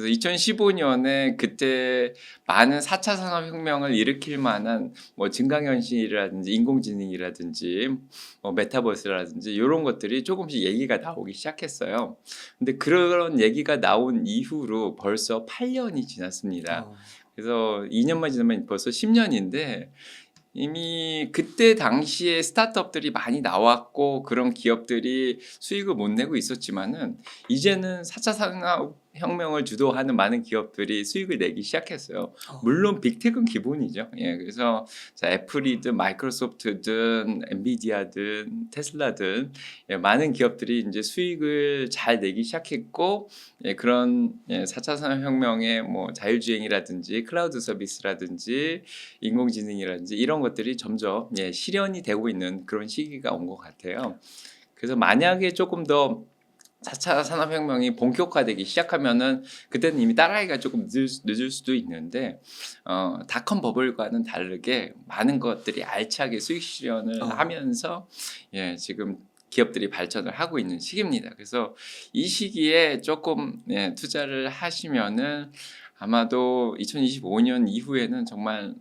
그래서 2015년에 그때 많은 4차 산업혁명을 일으킬 만한 뭐 증강현실이라든지 인공지능이라든지 뭐 메타버스라든지 이런 것들이 조금씩 얘기가 나오기 시작했어요. 근데 그런 얘기가 나온 이후로 벌써 8년이 지났습니다. 어, 그래서 2년만 지나면 벌써 10년인데 이미 그때 당시에 스타트업들이 많이 나왔고 그런 기업들이 수익을 못 내고 있었지만은 이제는 4차 산업혁명을 주도하는 많은 기업들이 수익을 내기 시작했어요. 어, 물론 빅테크는 기본이죠. 예, 그래서 자, 애플이든 마이크로소프트든 엔비디아든 테슬라든 예, 많은 기업들이 이제 수익을 잘 내기 시작했고 예, 그런 예, 4차 산업혁명의 뭐 자율주행이라든지 클라우드 서비스라든지 인공지능이라든지 이런 것들이 점점 예, 실현이 되고 있는 그런 시기가 온 것 같아요. 그래서 만약에 조금 더 4차 산업혁명이 본격화되기 시작하면은 그때는 이미 따라하기가 조금 늦을 수도 있는데 닷컴 버블과는 다르게 많은 것들이 알차게 수익 실현을 어. 하면서 예, 지금 기업들이 발전을 하고 있는 시기입니다. 그래서 이 시기에 조금 예, 투자를 하시면은 아마도 2025년 이후에는 정말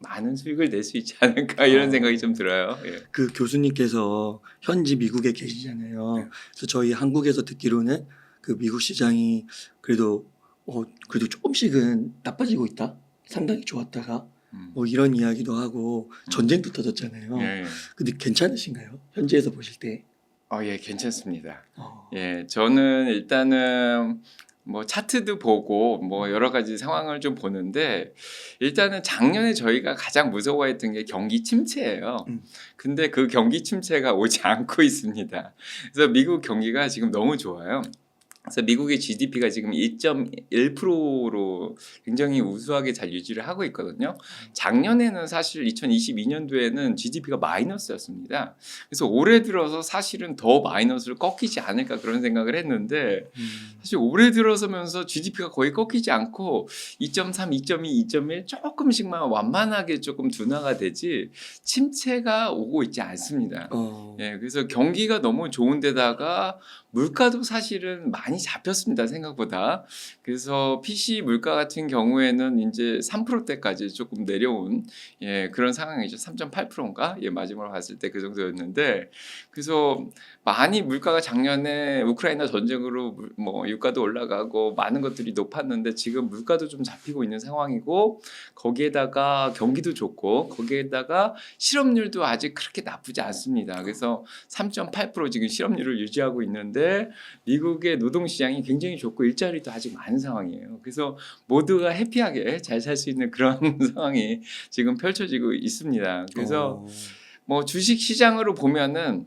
많은 수익을 낼 수 있지 않을까 이런 생각이 좀 들어요. 예. 그 교수님께서 현지 미국에 계시잖아요. 그래서 저희 한국에서 듣기로는 그 미국 시장이 그래도 조금씩은 나빠지고 있다. 상당히 좋았다가 음. 뭐 이런 이야기도 하고 전쟁도 터졌잖아요. 예. 근데 괜찮으신가요? 현지에서 보실 때? 예, 괜찮습니다. 어, 예, 저는 일단은 뭐 차트도 보고 뭐 여러 가지 상황을 좀 보는데 일단은 작년에 저희가 가장 무서워했던 게 경기 침체예요. 음. 근데 그 경기 침체가 오지 않고 있습니다. 그래서 미국 경기가 지금 너무 좋아요. 그래서 미국의 GDP가 지금 1.1%로 굉장히 우수하게 잘 유지를 하고 있거든요. 작년에는 사실 2022년도에는 GDP가 마이너스였습니다. 그래서 올해 들어서 사실은 더 마이너스를 꺾이지 않을까 그런 생각을 했는데 사실 올해 들어서면서 GDP가 거의 꺾이지 않고 2.3, 2.2, 2.1 조금씩만 완만하게 조금 둔화가 되지 침체가 오고 있지 않습니다. 어, 예, 그래서 경기가 너무 좋은데다가 물가도 사실은 많이 잡혔습니다, 생각보다. 그래서 PC 물가 같은 경우에는 이제 3%대까지 조금 내려온 예, 그런 상황이죠. 3.8%인가? 예, 마지막으로 봤을 때 그 정도였는데 그래서 많이 물가가 작년에 우크라이나 전쟁으로 뭐 유가도 올라가고 많은 것들이 높았는데 지금 물가도 좀 잡히고 있는 상황이고 거기에다가 경기도 좋고 거기에다가 실업률도 아직 그렇게 나쁘지 않습니다. 그래서 3.8% 지금 실업률을 유지하고 있는데 미국의 노동시장이 굉장히 좋고 일자리도 아직 많은 상황이에요. 그래서 모두가 해피하게 잘 살 수 있는 그런 상황이 지금 펼쳐지고 있습니다. 그래서 어, 뭐 주식 시장으로 보면은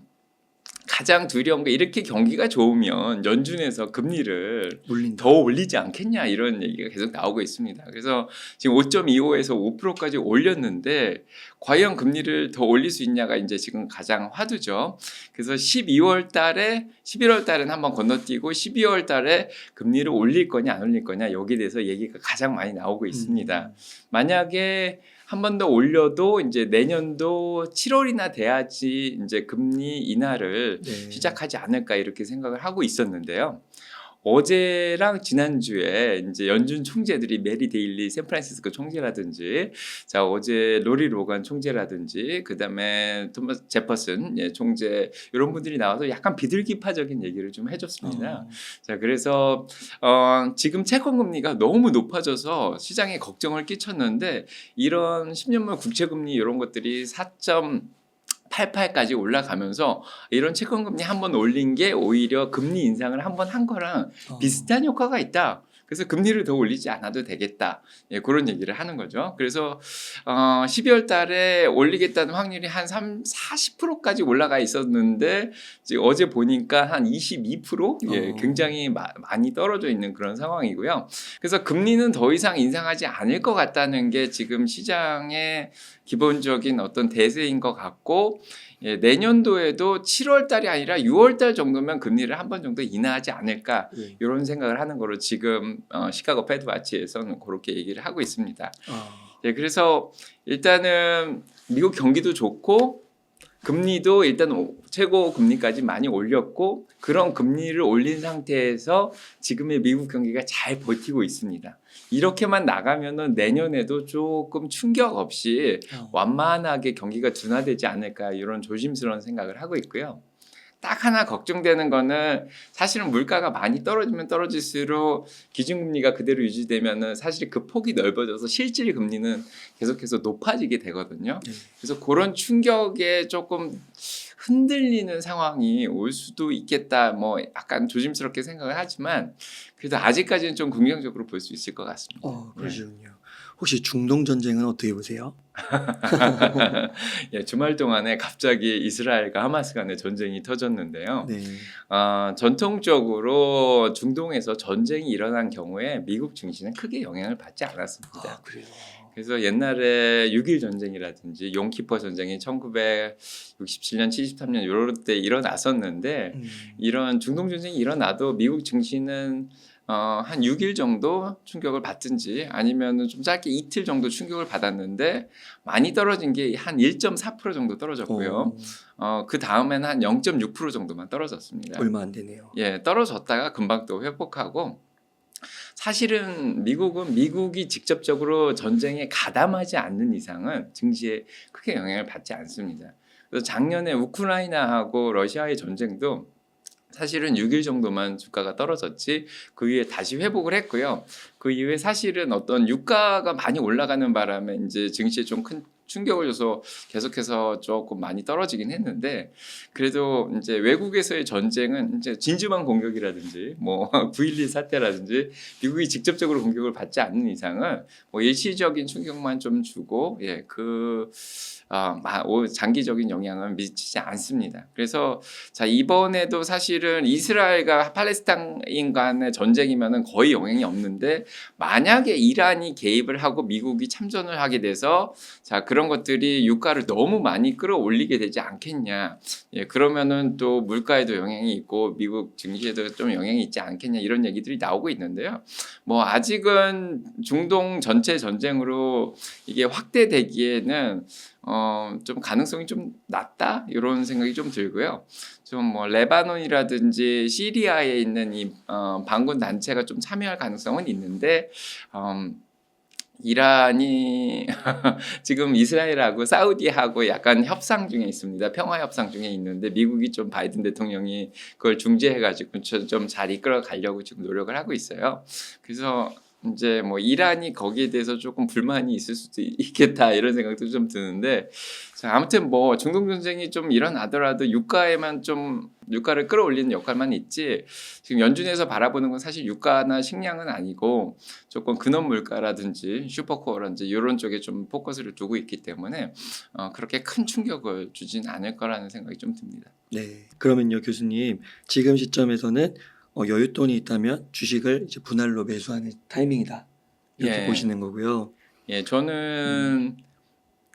가장 두려운 게 이렇게 경기가 좋으면 연준에서 금리를 몰린다. 더 올리지 않겠냐 이런 얘기가 계속 나오고 있습니다. 그래서 지금 5.25에서 5%까지 올렸는데 과연 금리를 더 올릴 수 있냐가 이제 지금 가장 화두죠. 그래서 11월 달에는 한번 건너뛰고 12월 달에 금리를 올릴 거냐 안 올릴 거냐 여기에 대해서 얘기가 가장 많이 나오고 있습니다. 만약에 한 번 더 올려도 이제 내년도 7월이나 돼야지 이제 금리 인하를 네. 시작하지 않을까 이렇게 생각을 하고 있었는데요. 어제랑 지난주에 이제 연준 총재들이 메리 데일리 샌프란시스코 총재라든지 자 어제 로리 로간 총재라든지 그다음에 토마스 제퍼슨 예, 총재 이런 분들이 나와서 약간 비둘기파적인 얘기를 좀 해줬습니다. 어, 자 그래서 지금 채권 금리가 너무 높아져서 시장에 걱정을 끼쳤는데 이런 10년물 국채금리 이런 것들이 4.88까지 올라가면서 이런 채권금리 한번 올린 게 오히려 금리 인상을 한번 한 거랑 어, 비슷한 효과가 있다. 그래서 금리를 더 올리지 않아도 되겠다. 예, 그런 얘기를 하는 거죠. 그래서 12월 달에 올리겠다는 확률이 한 40%까지 올라가 있었는데 지금 어제 보니까 한 22%? 예, 굉장히 많이 떨어져 있는 그런 상황이고요. 그래서 금리는 더 이상 인상하지 않을 것 같다는 게 지금 시장의 기본적인 어떤 대세인 것 같고 예, 내년도에도 7월 달이 아니라 6월 달 정도면 금리를 한 번 정도 인하하지 않을까 네. 이런 생각을 하는 거로 지금 시카고 패드 와치에서는 그렇게 얘기를 하고 있습니다. 어, 예, 그래서 일단은 미국 경기도 좋고 금리도 일단 최고 금리까지 많이 올렸고 그런 금리를 올린 상태에서 지금의 미국 경기가 잘 버티고 있습니다. 이렇게만 나가면은 내년에도 조금 충격 없이 완만하게 경기가 둔화되지 않을까 이런 조심스러운 생각을 하고 있고요. 딱 하나 걱정되는 거는 사실은 물가가 많이 떨어지면 떨어질수록 기준금리가 그대로 유지되면은 사실 그 폭이 넓어져서 실질 금리는 계속해서 높아지게 되거든요. 그래서 그런 충격에 조금 흔들리는 상황이 올 수도 있겠다. 뭐 약간 조심스럽게 생각을 하지만 그래도 아직까지는 좀 긍정적으로 볼 수 있을 것 같습니다. 그러시군요. 혹시 중동 전쟁은 어떻게 보세요? 예, 주말 동안에 갑자기 이스라엘과 하마스 간의 전쟁이 터졌는데요. 네. 전통적으로 중동에서 전쟁이 일어난 경우에 미국 증시는 크게 영향을 받지 않았습니다. 그래요. 그래서 옛날에 6.1 전쟁이라든지 용키퍼 전쟁이 1967년, 73년 이럴 때 일어났었는데 이런 중동 전쟁이 일어나도 미국 증시는 한 6일 정도 충격을 받든지 아니면 좀 짧게 이틀 정도 충격을 받았는데 많이 떨어진 게 한 1.4% 정도 떨어졌고요. 그 다음에는 한 0.6% 정도만 떨어졌습니다. 얼마 안 되네요. 예, 떨어졌다가 금방 또 회복하고 사실은 미국이 직접적으로 전쟁에 가담하지 않는 이상은 증시에 크게 영향을 받지 않습니다. 그래서 작년에 우크라이나하고 러시아의 전쟁도 사실은 6일 정도만 주가가 떨어졌지 그 이후에 다시 회복을 했고요. 그 이후에 사실은 어떤 유가가 많이 올라가는 바람에 이제 증시에 좀 큰 충격을 줘서 계속해서 조금 많이 떨어지긴 했는데 그래도 이제 외국에서의 전쟁은 이제 진주만 공격이라든지 뭐 9.11 사태라든지 미국이 직접적으로 공격을 받지 않는 이상은 뭐 일시적인 충격만 좀 주고 장기적인 영향은 미치지 않습니다. 그래서 자 이번에도 사실은 이스라엘과 팔레스타인 간의 전쟁이면은 거의 영향이 없는데 만약에 이란이 개입을 하고 미국이 참전을 하게 돼서 자 그런 것들이 유가를 너무 많이 끌어올리게 되지 않겠냐. 예, 그러면은 또 물가에도 영향이 있고 미국 증시에도 좀 영향이 있지 않겠냐 이런 얘기들이 나오고 있는데요. 뭐 아직은 중동 전체 전쟁으로 이게 확대되기에는 좀 가능성이 좀 낮다 이런 생각이 좀 들고요. 좀 뭐 레바논이라든지 시리아에 있는 이 반군 단체가 좀 참여할 가능성은 있는데 이란이 지금 이스라엘하고 사우디하고 약간 협상 중에 있습니다. 평화 협상 중에 있는데 미국이 좀 바이든 대통령이 그걸 중재해가지고 좀 잘 이끌어 가려고 지금 노력을 하고 있어요. 그래서 이제 뭐 이란이 거기에 대해서 조금 불만이 있을 수도 있겠다 이런 생각도 좀 드는데 자, 아무튼 뭐 중동 전쟁이 좀 일어나더라도 유가를 끌어올리는 역할만 있지 지금 연준에서 바라보는 건 사실 유가나 식량은 아니고 조금 근원 물가라든지 슈퍼코어라든지 이런 쪽에 좀 포커스를 두고 있기 때문에 그렇게 큰 충격을 주진 않을 거라는 생각이 좀 듭니다. 네. 그러면요, 교수님. 지금 시점에서는 여윳돈이 있다면 주식을 이제 분할로 매수하는 타이밍이다. 이렇게 예. 보시는 거고요. 예, 저는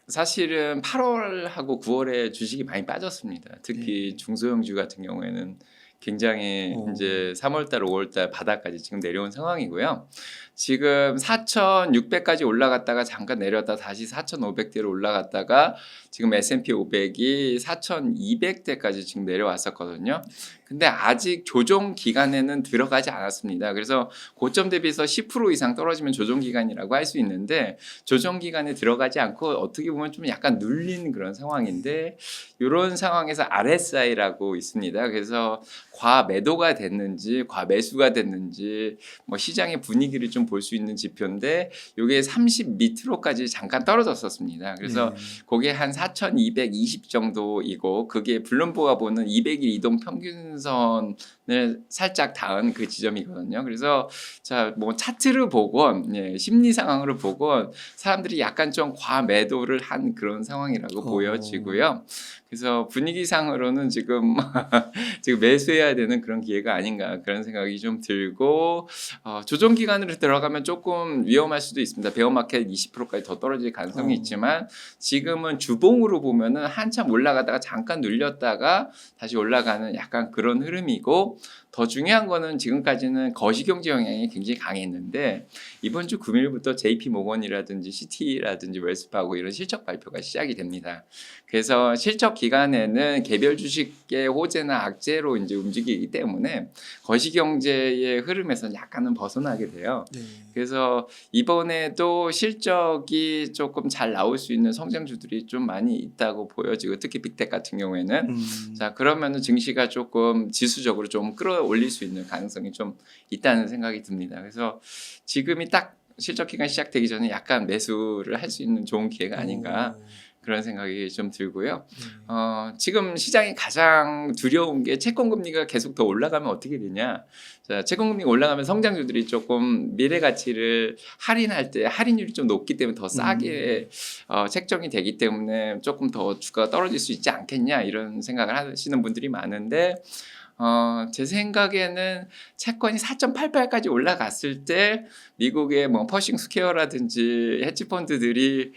사실은 8월하고 9월에 주식이 많이 빠졌습니다. 특히 중소형주 같은 경우에는 굉장히 이제 3월달, 5월달 바닥까지 지금 내려온 상황이고요. 지금 4,600까지 올라갔다가 잠깐 내렸다 다시 4,500대로 올라갔다가 지금 S&P 500이 4,200대까지 지금 내려왔었거든요. 근데 아직 조정 기간에는 들어가지 않았습니다. 그래서 고점 대비해서 10% 이상 떨어지면 조정 기간이라고 할 수 있는데 조정 기간에 들어가지 않고 어떻게 보면 좀 약간 눌린 그런 상황인데 이런 상황에서 RSI라고 있습니다. 그래서 과매도가 됐는지 과매수가 됐는지 뭐 시장의 분위기를 좀 볼 수 있는 지표인데 이게 30 밑으로까지 잠깐 떨어졌었습니다. 그래서 그게 한 4,220 정도이고 그게 블룸버그가 보는 200일 이동 평균선을 살짝 닿은 그 지점이거든요. 그래서 자 뭐 차트를 보건 심리 상황으로 보건 사람들이 약간 좀 과매도를 한 그런 상황이라고 보여지고요. 그래서 분위기상으로는 지금 매수해야 되는 그런 기회가 아닌가 그런 생각이 좀 들고 조정 기간으로 들어가면 조금 위험할 수도 있습니다. 베어마켓 20%까지 더 떨어질 가능성이 있지만 지금은 주봉으로 보면은 한참 올라가다가 잠깐 눌렸다가 다시 올라가는 약간 그런 흐름이고 더 중요한 거는 지금까지는 거시경제 영향이 굉장히 강했는데 이번 주 금요일부터 JP 모건이라든지 시티라든지 웰스파고 이런 실적 발표가 시작이 됩니다. 그래서 실적 기간에는 개별 주식의 호재나 악재로 이제 움직이기 때문에 거시경제의 흐름에서 약간은 벗어나게 돼요. 네. 그래서 이번에도 실적이 조금 잘 나올 수 있는 성장주들이 좀 많이 있다고 보여지고 특히 빅텍 같은 경우에는 자 그러면은 증시가 조금 지수적으로 좀 끌어올릴 수 있는 가능성이 좀 있다는 생각이 듭니다. 그래서 지금이 딱 실적 기간 시작되기 전에 약간 매수를 할 수 있는 좋은 기회가 아닌가 그런 생각이 좀 들고요. 지금 시장이 가장 두려운 게 채권 금리가 계속 더 올라가면 어떻게 되냐. 자, 채권 금리가 올라가면 성장주들이 조금 미래 가치를 할인할 때 할인율이 좀 높기 때문에 더 싸게 책정이 되기 때문에 조금 더 주가가 떨어질 수 있지 않겠냐 이런 생각을 하시는 분들이 많은데 제 생각에는 채권이 4.88까지 올라갔을 때 미국의 뭐 퍼싱 스퀘어라든지 헤지 펀드들이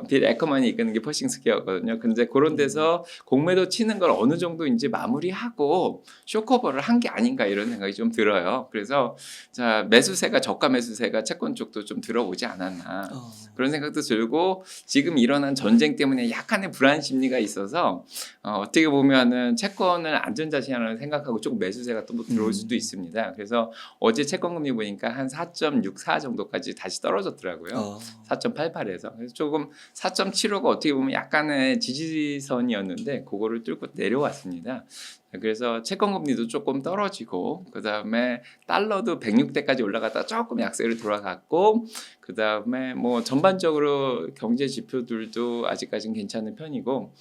빌 에커먼이 이끄는 게 퍼싱 스퀘어거든요. 근데 그런 데서 공매도 치는 걸 어느 정도 이제 마무리하고 쇼커버를 한 게 아닌가 이런 생각이 좀 들어요. 그래서 자 매수세가 저가 매수세가 채권 쪽도 좀 들어오지 않았나 그런 생각도 들고 지금 일어난 전쟁 때문에 약간의 불안 심리가 있어서 어떻게 보면은 채권을 안전자산이라고 생각하고 조금 매수세가 또 들어올 수도 있습니다. 그래서 어제 채권 금리 보니까 한 4.64 정도까지 다시 떨어졌더라고요. 4.88에서 그래서 조금 4.75가 어떻게 보면 약간의 지지선이었는데 그거를 뚫고 내려왔습니다. 그래서 채권 금리도 조금 떨어지고 그다음에 달러도 106대까지 올라갔다가 조금 약세로 돌아갔고 그다음에 뭐 전반적으로 경제 지표들도 아직까지는 괜찮은 편이고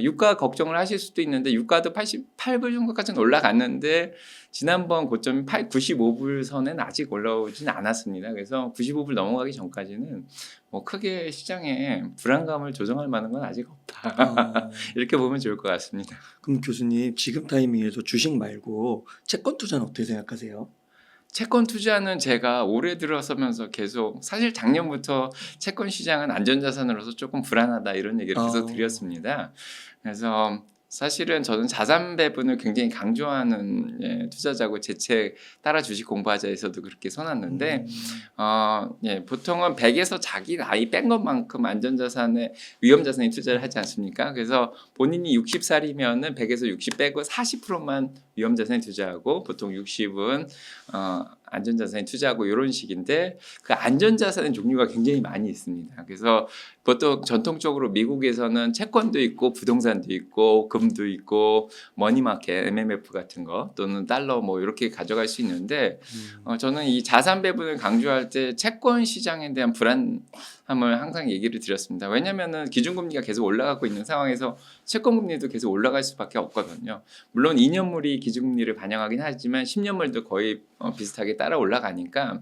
유가 걱정을 하실 수도 있는데 유가도 88불 정도까지는 올라갔는데 지난번 고점이 95불 선은 아직 올라오진 않았습니다. 그래서 95불 넘어가기 전까지는 뭐 크게 시장에 불안감을 조정할 만한 건 아직 없다. 이렇게 보면 좋을 것 같습니다. 그럼 교수님 지금 타이밍에서 주식 말고 채권 투자는 어떻게 생각하세요? 채권 투자는 제가 올해 들어서면서 계속 사실 작년부터 채권 시장은 안전자산으로서 조금 불안하다 이런 얘기를 계속 드렸습니다. 그래서 사실은 저는 자산 배분을 굉장히 강조하는 투자자고 제 책 따라 주식 공부하자에서도 그렇게 써놨는데 보통은 100에서 자기 나이 뺀 것만큼 안전자산에 위험자산에 투자를 하지 않습니까? 그래서 본인이 60살이면은 100에서 60 빼고 40%만 위험자산에 투자하고 보통 60은 안전자산에 투자하고 이런 식인데 그 안전자산의 종류가 굉장히 많이 있습니다. 그래서 보통 전통적으로 미국에서는 채권도 있고 부동산도 있고 금도 있고 머니마켓 MMF 같은 거 또는 달러 뭐 이렇게 가져갈 수 있는데 저는 이 자산 배분을 강조할 때 채권 시장에 대한 불안함을 항상 얘기를 드렸습니다. 왜냐하면은 기준금리가 계속 올라가고 있는 상황에서 채권금리도 계속 올라갈 수밖에 없거든요. 물론 2년물이 기준금리를 반영하긴 하지만 10년물도 거의 비슷하게 따라 올라가니까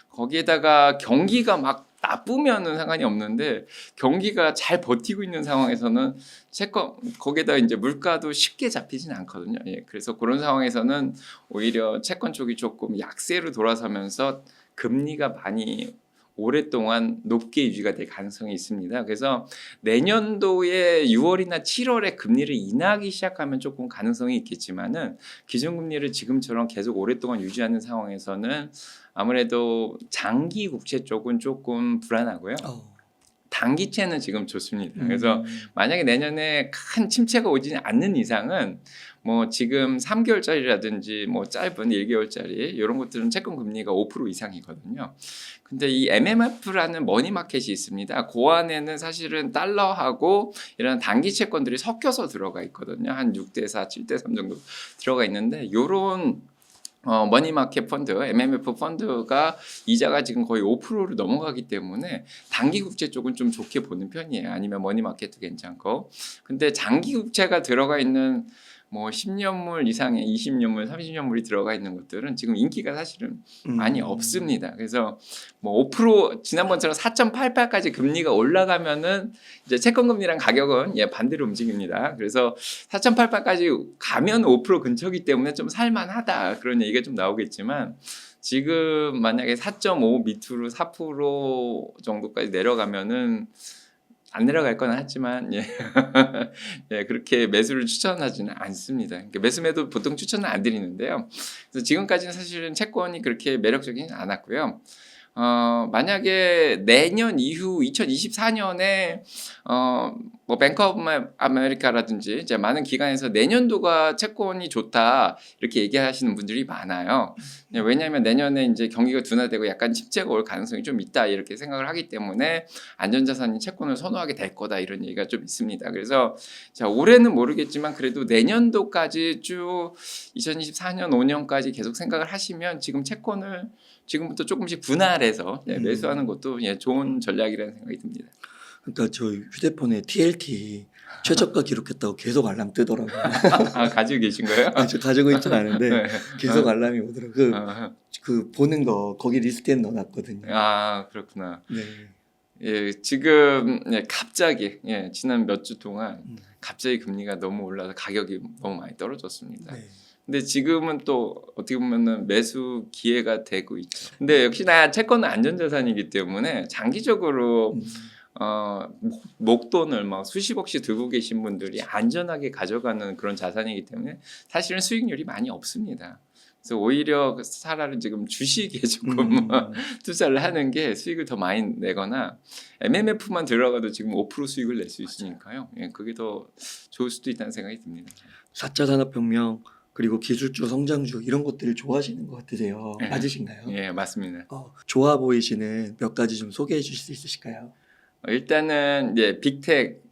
거기에다가 경기가 막 나쁘면은 상관이 없는데 경기가 잘 버티고 있는 상황에서는 채권 거기에다 이제 물가도 쉽게 잡히진 않거든요. 그래서 그런 상황에서는 오히려 채권 쪽이 조금 약세로 돌아서면서 금리가 많이 오랫동안 높게 유지가 될 가능성이 있습니다. 그래서 내년도에 6월이나 7월에 금리를 인하하기 시작하면 조금 가능성이 있겠지만은 기준금리를 지금처럼 계속 오랫동안 유지하는 상황에서는 아무래도 장기 국채 쪽은 조금 불안하고요. 단기채는 지금 좋습니다. 그래서 만약에 내년에 큰 침체가 오지 않는 이상은 뭐 지금 3개월짜리라든지 뭐 짧은 1개월짜리 이런 것들은 채권 금리가 5% 이상이거든요. 근데 이 MMF라는 머니마켓이 있습니다. 그 안에는 사실은 달러하고 이런 단기 채권들이 섞여서 들어가 있거든요. 한 6대4, 7대3 정도 들어가 있는데 이런 머니마켓 펀드, MMF 펀드가 이자가 지금 거의 5%로 넘어가기 때문에 단기 국채 쪽은 좀 좋게 보는 편이에요. 아니면 머니마켓도 괜찮고. 근데 장기 국채가 들어가 있는 뭐 10년물 이상의 20년물, 30년물이 들어가 있는 것들은 지금 인기가 사실은 많이 없습니다. 그래서 뭐 5% 지난번처럼 4.88까지 금리가 올라가면은 이제 채권 금리랑 가격은 반대로 움직입니다. 그래서 4.88까지 가면 5% 근처이기 때문에 좀 살만하다 그런 얘기가 좀 나오겠지만 지금 만약에 4.5 밑으로 4% 정도까지 내려가면은 안 내려갈 건 하지만 예. 예, 그렇게 매수를 추천하지는 않습니다. 그러니까 매수 매도 보통 추천은 안 드리는데요. 그래서 지금까지는 사실은 채권이 그렇게 매력적이진 않았고요. 만약에 내년 이후 2024년에 뭐 뱅크 오브 아메리카라든지 이제 많은 기관에서 내년도가 채권이 좋다 이렇게 얘기하시는 분들이 많아요. 왜냐하면 내년에 이제 경기가 둔화되고 약간 침체가 올 가능성이 좀 있다 이렇게 생각을 하기 때문에 안전자산인 채권을 선호하게 될 거다 이런 얘기가 좀 있습니다. 그래서 자, 올해는 모르겠지만 그래도 내년도까지 쭉 2024년 5년까지 계속 생각을 하시면 지금 채권을 지금부터 조금씩 분할해서 매수하는 것도 좋은 전략이라는 생각이 듭니다. 그러니까 저 휴대폰에 TLT 최저가 기록했다고 계속 알람 뜨더라고요. 아, 가지고 계신 거예요? 아니, 저 가지고 있진 않은데 네. 계속 알람이 오더라고요. 아, 그 보는 거 거기 리스트에 넣어놨거든요. 아, 그렇구나. 네. 예, 지금 갑자기 지난 몇 주 동안 음. 갑자기 금리가 너무 올라서 가격이 너무 많이 떨어졌습니다. 네. 근데 지금은 또 어떻게 보면은 매수 기회가 되고 있죠. 근데 역시나 채권은 안전자산이기 때문에 장기적으로 음. 목돈을 막 수십억씩 들고 계신 분들이 안전하게 가져가는 그런 자산이기 때문에 사실은 수익률이 많이 없습니다. 그래서 오히려 차라리 지금 주식에 조금 투자를 하는 게 수익을 더 많이 내거나 MMF만 들어가도 지금 5% 수익을 낼 수 있으니까요. 예, 그게 더 좋을 수도 있다는 생각이 듭니다. 4차 산업혁명 그리고 기술주 성장주 이런 것들을 좋아하시는 것 같으세요. 네. 맞으신가요? 예, 맞습니다. 좋아 보이시는 몇 가지 좀 소개해 주실 수 있으실까요? 일단은 빅텍, 빅텍.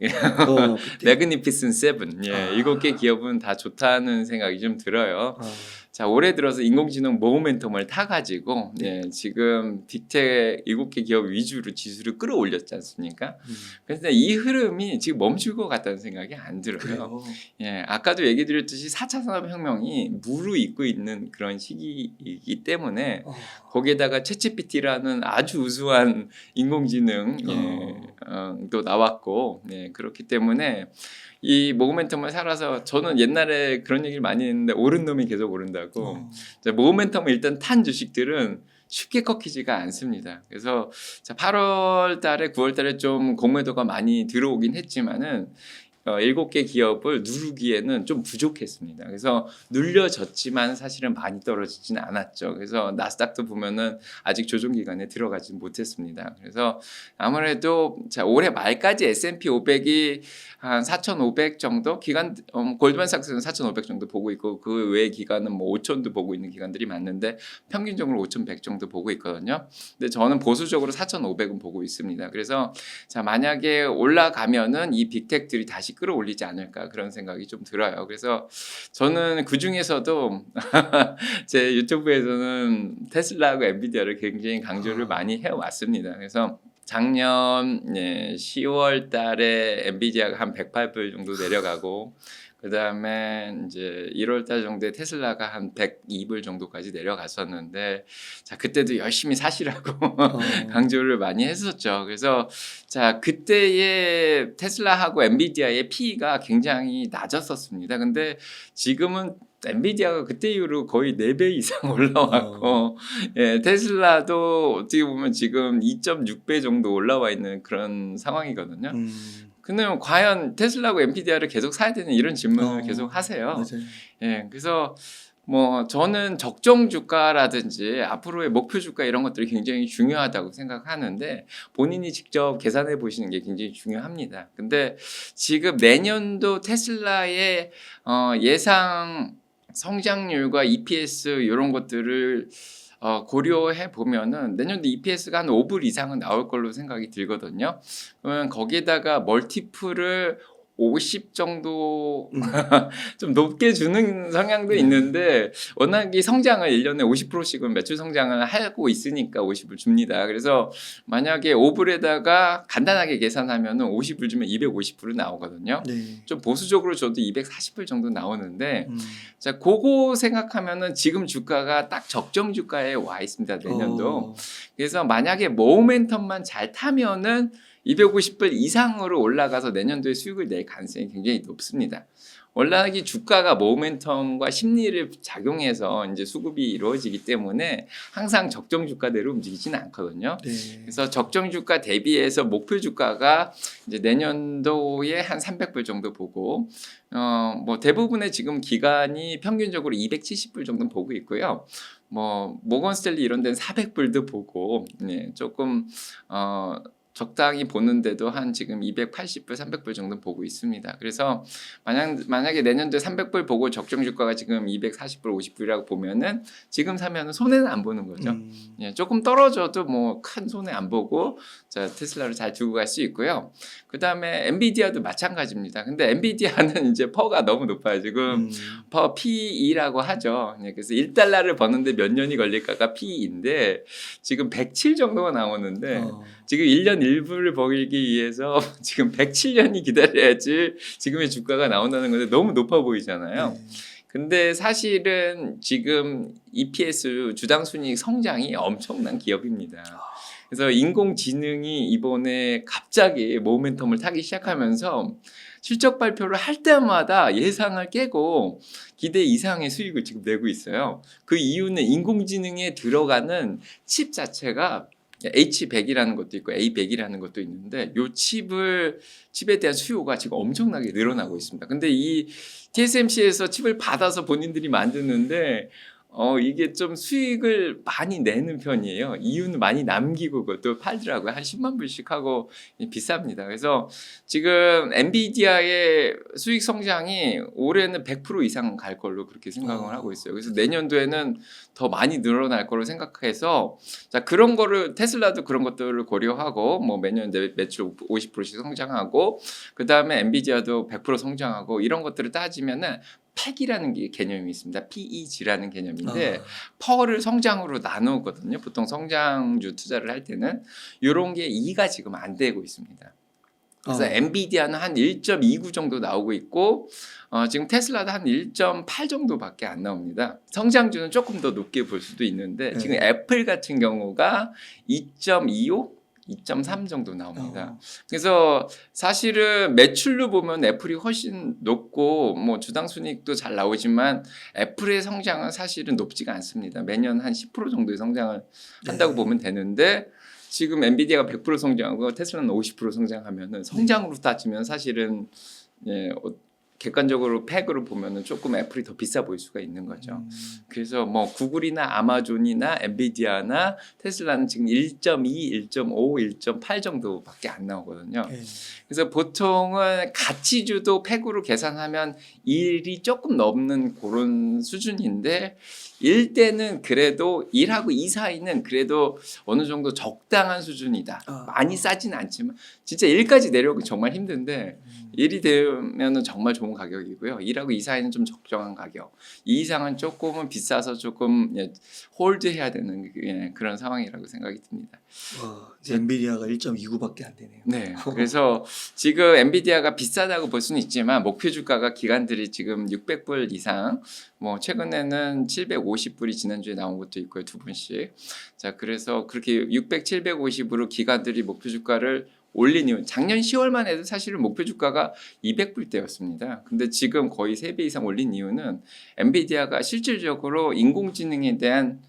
매그니피슨 세븐, 아. 7개 기업은 다 좋다는 생각이 좀 들어요. 어, 자, 올해 들어서 인공지능 모멘텀을 타가지고 지금 빅텍 7개 기업 위주로 지수를 끌어올렸지 않습니까? 그런데 이 흐름이 지금 멈출 것 같다는 생각이 안 들어요. 그래요. 예, 아까도 얘기 드렸듯이 4차 산업혁명이 무르익고 있는 그런 시기이기 때문에 거기에다가 챗GPT라는 아주 우수한 인공지능 또 나왔고 그렇기 때문에 이 모멘텀을 살아서 저는 옛날에 그런 얘기를 많이 했는데 오른 놈이 계속 오른다고. 모멘텀을 일단 탄 주식들은 쉽게 꺾이지가 않습니다. 그래서 8월 달에 9월 달에 좀 공매도가 많이 들어오긴 했지만은 7개 기업을 누르기에는 좀 부족했습니다. 그래서 눌려졌지만 사실은 많이 떨어지지는 않았죠. 그래서 나스닥도 보면은 아직 조정 기간에 들어가지 못했습니다. 그래서 아무래도 올해 말까지 S&P 500이 한 4,500 정도 기간 골드만삭스는 4,500 정도 보고 있고 그 외의 기간은 뭐 5,000도 보고 있는 기관들이 많은데 평균적으로 5,100 정도 보고 있거든요. 근데 저는 보수적으로 4,500은 보고 있습니다. 그래서 만약에 올라가면은 이 빅텍들이 다시 끌어올리지 않을까 그런 생각이 좀 들어요. 그래서 저는 그 중에서도 제 유튜브에서는 테슬라하고 엔비디아를 굉장히 강조를 많이 해왔습니다. 그래서 작년 10월 달에 엔비디아가 한 108불 정도 내려가고 그다음에 이제 1월 달 정도에 테슬라가 한 102불 정도까지 내려갔었는데 그때도 열심히 사시라고 강조를 많이 했었죠. 그래서 그때의 테슬라하고 엔비디아의 P가 굉장히 낮았었습니다. 근데 지금은 엔비디아가 그때 이후로 거의 4배 이상 올라왔고 테슬라도 어떻게 보면 지금 2.6배 정도 올라와 있는 그런 상황이거든요. 근데 과연 테슬라하고 엔비디아를 계속 사야 되는 이런 질문을 계속 하세요. 맞아요. 예, 그래서 뭐 저는 적정 주가라든지 앞으로의 목표 주가 이런 것들이 굉장히 중요하다고 생각하는데 본인이 직접 계산해 보시는 게 굉장히 중요합니다. 근데 지금 내년도 테슬라의 예상 성장률과 EPS 이런 것들을 고려해 보면은 내년도 EPS가 한 5불 이상은 나올 걸로 생각이 들거든요. 그러면 거기에다가 멀티플을 50 정도 좀 높게 주는 성향도 있는데 워낙 이 성장을 1년에 50%씩은 매출 성장을 하고 있으니까 50을 줍니다. 그래서 만약에 5불에다가 간단하게 계산하면은 50을 주면 250불이 나오거든요. 네. 좀 보수적으로 줘도 240불 정도 나오는데 그거 생각하면은 지금 주가가 딱 적정 주가에 와 있습니다. 내년도. 그래서 만약에 모멘텀만 잘 타면은 250불 이상으로 올라가서 내년도에 수익을 낼 가능성이 굉장히 높습니다. 월락이 주가가 모멘텀과 심리를 작용해서 이제 수급이 이루어지기 때문에 항상 적정 주가대로 움직이지는 않거든요. 네. 그래서 적정 주가 대비해서 목표 주가가 이제 내년도에 한 300불 정도 보고 뭐 대부분의 지금 기관이 평균적으로 270불 정도 보고 있고요. 뭐 모건 스탠리 이런 데는 400불도 보고 네, 조금 적당히 보는데도 한 지금 280불, 300불 정도 보고 있습니다. 그래서 만약에 내년도에 300불 보고 적정 주가가 지금 240불, 50불이라고 보면은 지금 사면은 손해는 안 보는 거죠. 예, 조금 떨어져도 뭐 큰 손해 안 보고 자, 테슬라를 잘 두고 갈 수 있고요. 그다음에 엔비디아도 마찬가지입니다. 근데 엔비디아는 이제 퍼가 너무 높아요. 지금 퍼 PE라고 하죠. 예, 그래서 1달러를 버는데 몇 년이 걸릴까가 PE인데 지금 107 정도가 나오는데 지금 1년 1불을 벌기 위해서 지금 107년이 기다려야지 지금의 주가가 나온다는 건데 너무 높아 보이잖아요. 네. 근데 사실은 지금 EPS 주당 순이익 성장이 엄청난 기업입니다. 그래서 인공지능이 이번에 갑자기 모멘텀을 타기 시작하면서 실적 발표를 할 때마다 예상을 깨고 기대 이상의 수익을 지금 내고 있어요. 그 이유는 인공지능에 들어가는 칩 자체가 H100이라는 것도 있고 A100이라는 것도 있는데 이 칩에 대한 수요가 지금 엄청나게 늘어나고 있습니다. 근데 이 TSMC에서 칩을 받아서 본인들이 만드는데 이게 좀 수익을 많이 내는 편이에요. 이유는 많이 남기고 그것도 팔더라고요. 한 10만 불씩 하고 비쌉니다. 그래서 지금 엔비디아의 수익 성장이 올해는 100% 이상 갈 걸로 그렇게 생각을 하고 있어요. 그래서 내년도에는 더 많이 늘어날 거로 생각해서 자 그런 거를 테슬라도 그런 것들을 고려하고 뭐 매년 매출 50%씩 성장하고 그 다음에 엔비디아도 100% 성장하고 이런 것들을 따지면은 팩이라는 게 개념이 있습니다. PEG라는 개념인데 퍼를 성장으로 나누거든요. 보통 성장주 투자를 할 때는 이런 게 2가 지금 안 되고 있습니다. 그래서 엔비디아는 한 1.29 정도 나오고 있고 지금 테슬라도 한 1.8 정도밖에 안 나옵니다. 성장주는 조금 더 높게 볼 수도 있는데 지금 애플 같은 경우가 2.25 2.3 정도 나옵니다. 그래서 사실은 매출로 보면 애플이 훨씬 높고 뭐 주당 순이익도 잘 나오지만 애플의 성장은 사실은 높지가 않습니다. 매년 한 10% 정도의 성장을 한다고 보면 되는데 지금 엔비디아가 100% 성장하고 테슬라는 50% 성장하면은 성장으로 따지면 사실은 예, 객관적으로 팩으로 보면은 조금 애플이 더 비싸 보일 수가 있는 거죠. 그래서 뭐 구글이나 아마존이나 엔비디아나 테슬라는 지금 1.2, 1.5, 1.8 정도밖에 안 나오거든요. 그래서 보통은 가치주도 팩으로 계산하면 1이 조금 넘는 그런 수준인데 1대는 그래도 1하고 2 사이는 그래도 어느 정도 적당한 수준이다. 많이 싸진 않지만 진짜 1까지 내려오기 정말 힘든데 1이 되면은 정말 좋은 가격이고요. 1하고 2 사이는 좀 적정한 가격. 2 이상은 조금은 비싸서 조금 홀드해야 되는 그런 상황이라고 생각이 듭니다. 엔비디아가 1.29밖에 안 되네요. 네, 그래서 지금 엔비디아가 비싸다고 볼 수는 있지만 목표 주가가 기관들이 지금 600불 이상, 뭐 최근에는 750불이 지난주에 나온 것도 있고요, 두 분씩. 자, 그래서 그렇게 600, 750으로 기관들이 목표 주가를 올린 이유, 작년 10월만 해도 사실은 목표 주가가 200불대였습니다. 근데 지금 거의 3배 이상 올린 이유는 엔비디아가 실질적으로 인공지능에 대한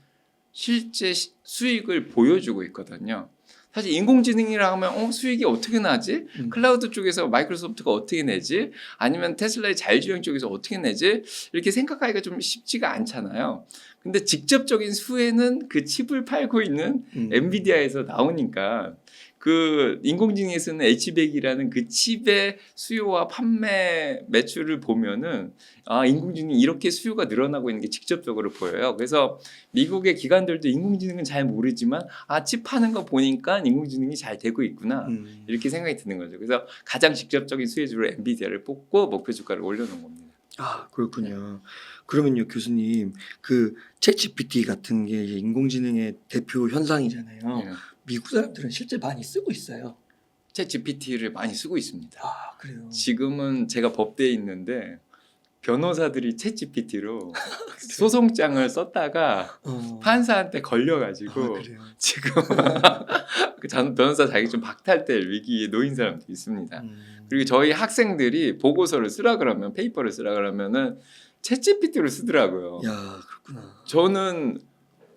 실제 수익을 보여주고 있거든요. 사실 인공지능이라 하면 수익이 어떻게 나지? 클라우드 쪽에서 마이크로소프트가 어떻게 내지? 아니면 테슬라의 자율주행 쪽에서 어떻게 내지? 이렇게 생각하기가 좀 쉽지가 않잖아요. 근데 직접적인 수혜는 그 칩을 팔고 있는 엔비디아에서 나오니까 그 인공지능에 쓰는 H100이라는 그 칩의 수요와 판매 매출을 보면은 인공지능이 이렇게 수요가 늘어나고 있는 게 직접적으로 보여요. 그래서 미국의 기관들도 인공지능은 잘 모르지만 칩 파는 거 보니까 인공지능이 잘 되고 있구나 이렇게 생각이 드는 거죠. 그래서 가장 직접적인 수혜주로 엔비디아를 뽑고 목표 주가를 올려놓은 겁니다. 그렇군요. 그러면요, 교수님, 그 챗GPT 같은 게 이제 인공지능의 대표 현상이잖아요. 예. 미국 사람들은 실제 많이 쓰고 있어요. 챗 GPT를 많이 쓰고 있습니다. 그래요. 지금은 제가 법대에 있는데 변호사들이 챗 GPT로 소송장을 썼다가 판사한테 걸려가지고 그래요. 지금 그 변호사 자격증 박탈될 위기에 놓인 사람도 있습니다. 음. 그리고 저희 학생들이 보고서를 쓰라 그러면 페이퍼를 쓰라 그러면은 챗GPT를 쓰더라고요. 야, 그렇구나. 저는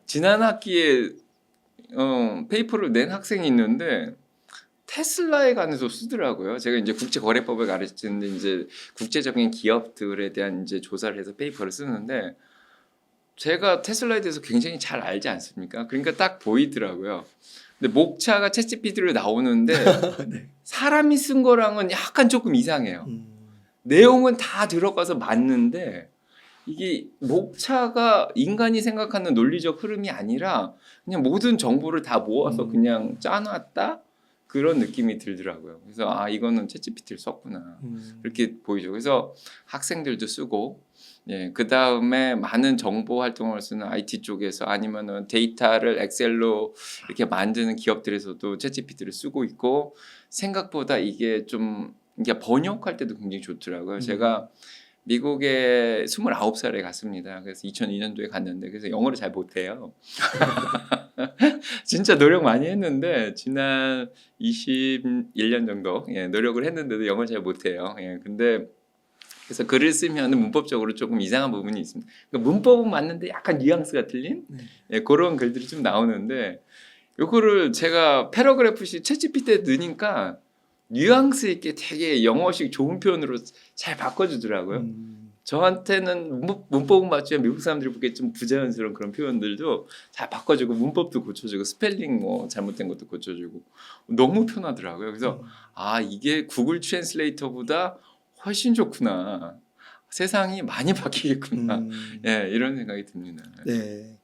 지난 학기에 페이퍼를 낸 학생이 있는데 테슬라에 관해서 쓰더라고요. 제가 이제 국제거래법을 가르치는데 이제 국제적인 기업들에 대한 이제 조사를 해서 페이퍼를 쓰는데 제가 테슬라에 대해서 굉장히 잘 알지 않습니까? 그러니까 딱 보이더라고요. 근데 목차가 챗GPT로 나오는데 네. 사람이 쓴 거랑은 약간 조금 이상해요. 음. 내용은 다 들어가서 맞는데 이게 목차가 인간이 생각하는 논리적 흐름이 아니라 그냥 모든 정보를 다 모아서 그냥 짜놨다? 그런 느낌이 들더라고요. 그래서 아 이거는 챗GPT를 썼구나. 이렇게 보이죠. 그래서 학생들도 쓰고 예, 그 다음에 많은 정보 활동을 쓰는 IT 쪽에서 아니면은 데이터를 엑셀로 이렇게 만드는 기업들에서도 챗GPT를 쓰고 있고 생각보다 이게 좀 이게 번역할 때도 굉장히 좋더라고요. 제가 미국에 29살에 갔습니다. 그래서 2002년도에 갔는데 그래서 영어를 잘 못해요. 진짜 노력 많이 했는데 지난 21년 정도 예, 노력을 했는데도 영어를 잘 못해요. 예, 근데 그래서 글을 쓰면 문법적으로 조금 이상한 부분이 있습니다. 그러니까 문법은 맞는데 약간 뉘앙스가 틀린 예, 그런 글들이 좀 나오는데 요거를 제가 패러그래프식 챗GPT에 넣으니까 뉘앙스 있게 되게 영어식 좋은 표현으로 잘 바꿔주더라고요. 저한테는 문법은 맞지만 미국 사람들이 보기에 좀 부자연스러운 그런 표현들도 잘 바꿔주고 문법도 고쳐주고 스펠링 뭐 잘못된 것도 고쳐주고 너무 편하더라고요. 그래서 아 이게 구글 트랜슬레이터보다 훨씬 좋구나. 세상이 많이 바뀌겠구나. 예, 이런 생각이 듭니다. 네.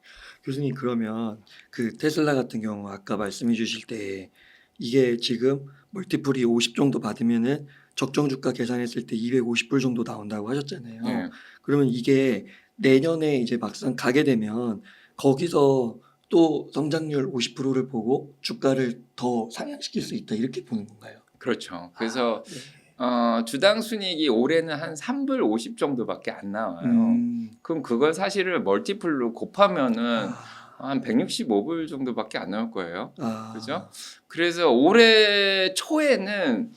교수님 그러면 그 테슬라 같은 경우 아까 말씀해 주실 때 이게 지금 멀티플이 50 정도 받으면은 적정 주가 계산했을 때 250불 정도 나온다고 하셨잖아요. 예. 그러면 이게 내년에 이제 막상 가게 되면 거기서 또 성장률 50%를 보고 주가를 더 상향시킬 수 있다 이렇게 보는 건가요? 그렇죠. 그래서 네. 주당 순이익이 올해는 한 3불 50 정도밖에 안 나와요. 그럼 그걸 사실을 멀티플로 곱하면은 한 165불 정도밖에 안 나올 거예요. 그죠? 그래서 올해 초에는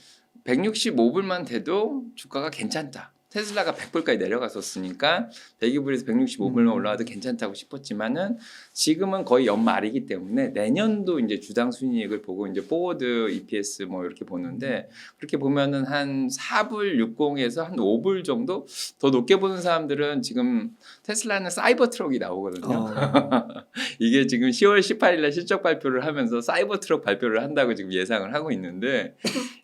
165불만 돼도 주가가 괜찮다. 테슬라가 100불까지 내려갔었으니까 102불에서 165불만 올라와도 괜찮다고 싶었지만은 지금은 거의 연말이기 때문에 내년도 이제 주당 순이익을 보고 이제 포워드 EPS 뭐 이렇게 보는데 그렇게 보면은 한 4불 60에서 한 5불 정도 더 높게 보는 사람들은 지금 테슬라는 사이버 트럭이 나오거든요. 이게 지금 10월 18일에 실적 발표를 하면서 사이버 트럭 발표를 한다고 지금 예상을 하고 있는데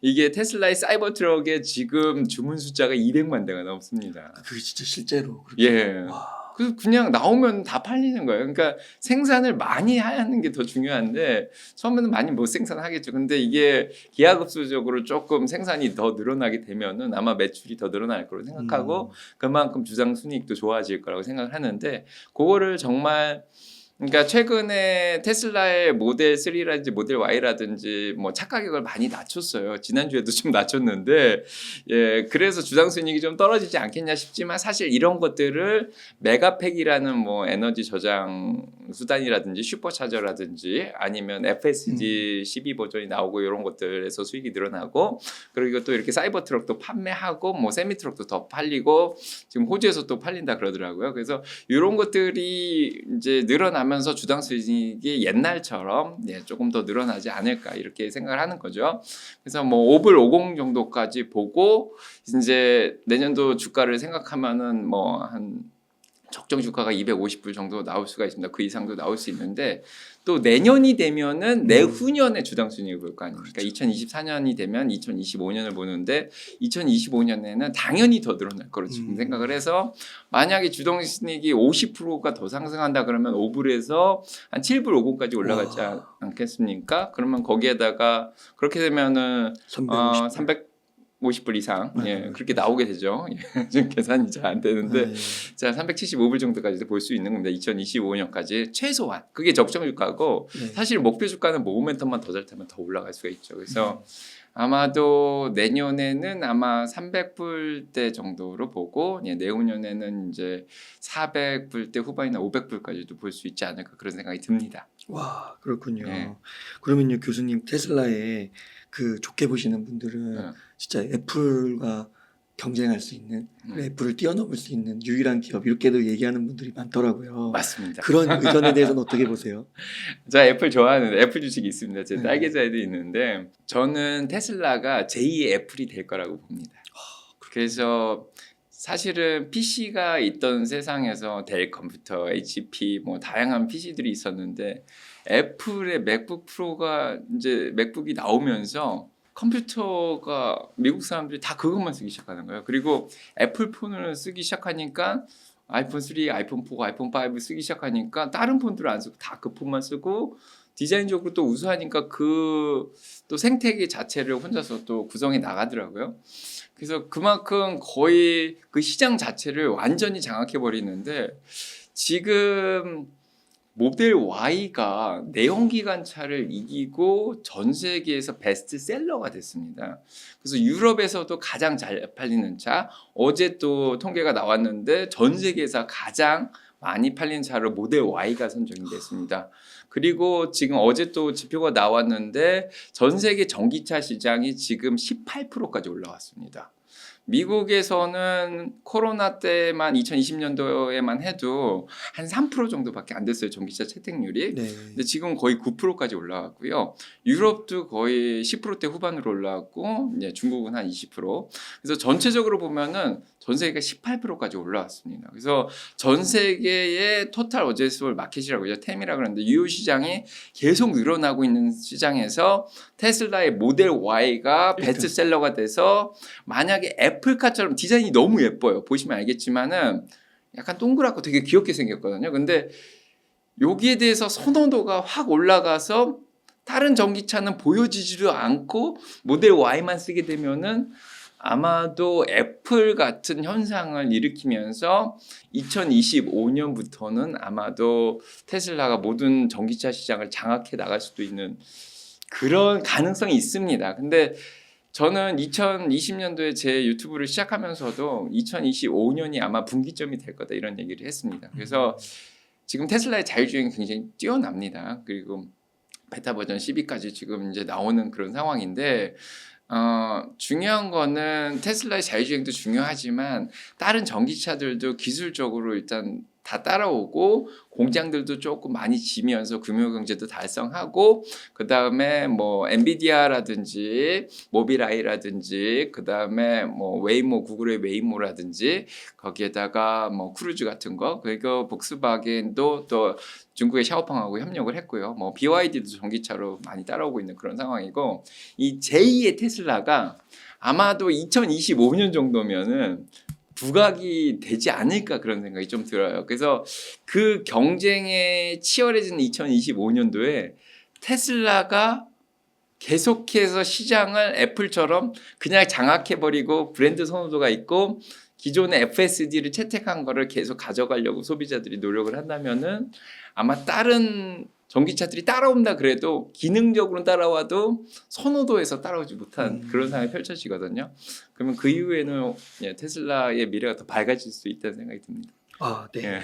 이게 테슬라의 사이버 트럭의 지금 주문 숫자가 200만 대가 넘습니다. 그게 진짜 실제로 그렇게. 예. 그 그냥 나오면 다 팔리는 거예요. 그러니까 생산을 많이 하는 게 더 중요한데 처음에는 많이 못 생산하겠죠. 근데 이게 기하급수적으로 조금 생산이 더 늘어나게 되면은 아마 매출이 더 늘어날 거라고 생각하고 그만큼 주당 순이익도 좋아질 거라고 생각을 하는데 그거를 정말 그러니까 최근에 테슬라의 모델 3라든지 모델 Y라든지 뭐 차가격을 많이 낮췄어요. 지난주에도 좀 낮췄는데 예, 그래서 주당 순이익이 좀 떨어지지 않겠냐 싶지만 사실 이런 것들을 메가팩이라는 뭐 에너지 저장 수단이라든지 슈퍼차저라든지 아니면 FSD 12 버전이 나오고 이런 것들에서 수익이 늘어나고 그리고 또 이렇게 사이버 트럭도 판매하고 뭐 세미 트럭도 더 팔리고 지금 호주에서 또 팔린다 그러더라고요. 그래서 이런 것들이 이제 늘어나면서 주당 수익이 옛날처럼 예, 조금 더 늘어나지 않을까 이렇게 생각을 하는 거죠. 그래서 뭐 5불 50 정도까지 보고 이제 내년도 주가를 생각하면은 뭐 한 적정 주가가 250불 정도 나올 수가 있습니다. 그 이상도 나올 수 있는데 또 내년이 되면은 내후년에 주당 순이익을 볼 거 아닙니까? 2024년이 되면 2025년을 보는데 2025년에는 당연히 더 늘어날 거로 지금 생각을 해서 만약에 주당 순이익이 50%가 더 상승한다 그러면 5불에서 한 7불 5분까지 올라가지 않겠습니까? 그러면 거기에다가 그렇게 되면은 350불 이상 예, 그렇게 나오게 되죠. 지금 계산이 잘 안 되는데 자 375불 정도까지도 볼 수 있는 겁니다. 2025년까지 최소한 그게 적정 주가고 사실 목표 주가는 모멘텀만 더 잘 타면 더 올라갈 수가 있죠. 그래서 아마도 내년에는 아마 300불대 정도로 보고 예, 내후년에는 이제 400불대 후반이나 500불까지도 볼 수 있지 않을까 그런 생각이 듭니다. 와, 그렇군요. 예. 그러면요, 교수님 테슬라에 그 좋게 보시는 분들은 어, 진짜 애플과 경쟁할 수 있는, 음, 애플을 뛰어넘을 수 있는 유일한 기업 이렇게도 얘기하는 분들이 많더라고요. 맞습니다. 그런 의견에 대해서는 어떻게 보세요? 저 애플 좋아하는데 애플 주식이 있습니다. 제 네. 딸계좌에도 있는데 저는 테슬라가 제2의 애플이 될 거라고 봅니다. 그래서 사실은 PC가 있던 세상에서 델 컴퓨터, HP 뭐 다양한 PC들이 있었는데 애플의 맥북 프로가 이제 맥북이 나오면서 컴퓨터가 미국 사람들이 다 그것만 쓰기 시작하는 거예요. 그리고 애플 폰을 쓰기 시작하니까 아이폰 3, 아이폰 4, 아이폰 5 쓰기 시작하니까 다른 폰들을 안 쓰고 다 그 폰만 쓰고 디자인적으로 또 우수하니까 그 또 생태계 자체를 혼자서 또 구성해 나가더라고요. 그래서 그만큼 거의 그 시장 자체를 완전히 장악해 버리는데 지금 모델 Y가 내연기관차를 이기고 전 세계에서 베스트셀러가 됐습니다. 그래서 유럽에서도 가장 잘 팔리는 차, 어제 또 통계가 나왔는데 전 세계에서 가장 많이 팔린 차로 모델 Y가 선정이 됐습니다. 그리고 지금 어제 또 지표가 나왔는데 전 세계 전기차 시장이 지금 18%까지 올라왔습니다. 미국에서는 코로나 때만 2020년도에만 해도 한 3% 정도밖에 안 됐어요. 전기차 채택률이. 네. 근데 지금 거의 9%까지 올라왔고요. 유럽도 거의 10%대 후반으로 올라왔고 이제 중국은 한 20%. 그래서 전체적으로 보면은 전 세계가 18%까지 올라왔습니다. 그래서 전 세계의 토탈 어제스홀 마켓이라고 하죠. 템이라 그러는데 유효 시장이 계속 늘어나고 있는 시장에서 테슬라의 모델 Y가 베스트셀러가 돼서 만약에 애플카처럼 디자인이 너무 예뻐요. 보시면 알겠지만은 약간 동그랗고 되게 귀엽게 생겼거든요. 근데 여기에 대해서 선호도가 확 올라가서 다른 전기차는 보여지지도 않고 모델 Y만 쓰게 되면은 아마도 애플 같은 현상을 일으키면서 2025년부터는 아마도 테슬라가 모든 전기차 시장을 장악해 나갈 수도 있는 그런 가능성이 있습니다. 근데 저는 2020년도에 제 유튜브를 시작하면서도 2025년이 아마 분기점이 될 거다 이런 얘기를 했습니다. 그래서 지금 테슬라의 자율주행이 굉장히 뛰어납니다. 그리고 베타 버전 12까지 지금 이제 나오는 그런 상황인데 중요한 거는 테슬라의 자율주행도 중요하지만 다른 전기차들도 기술적으로 일단 다 따라오고 공장들도 조금 많이 지면서 금융경제도 달성하고 그 다음에 뭐 엔비디아라든지 모빌아이라든지 그 다음에 뭐 웨이모 구글의 웨이모라든지 거기에다가 뭐 크루즈 같은 거 그리고 복스바겐도 또 중국의 샤오펑하고 협력을 했고요. 뭐 BYD도 전기차로 많이 따라오고 있는 그런 상황이고 이 제2의 테슬라가 아마도 2025년 정도면은 부각이 되지 않을까 그런 생각이 좀 들어요. 그래서 그 경쟁에 치열해지는 2025년도에 테슬라가 계속해서 시장을 애플처럼 그냥 장악해버리고 브랜드 선호도가 있고 기존의 FSD를 채택한 거를 계속 가져가려고 소비자들이 노력을 한다면은 아마 다른 전기차들이 따라온다 그래도 기능적으로는 따라와도 선호도에서 따라오지 못한 그런 상황이 펼쳐지거든요. 그러면 그 이후에는 테슬라의 미래가 더 밝아질 수 있다는 생각이 듭니다. 아, 네. 예.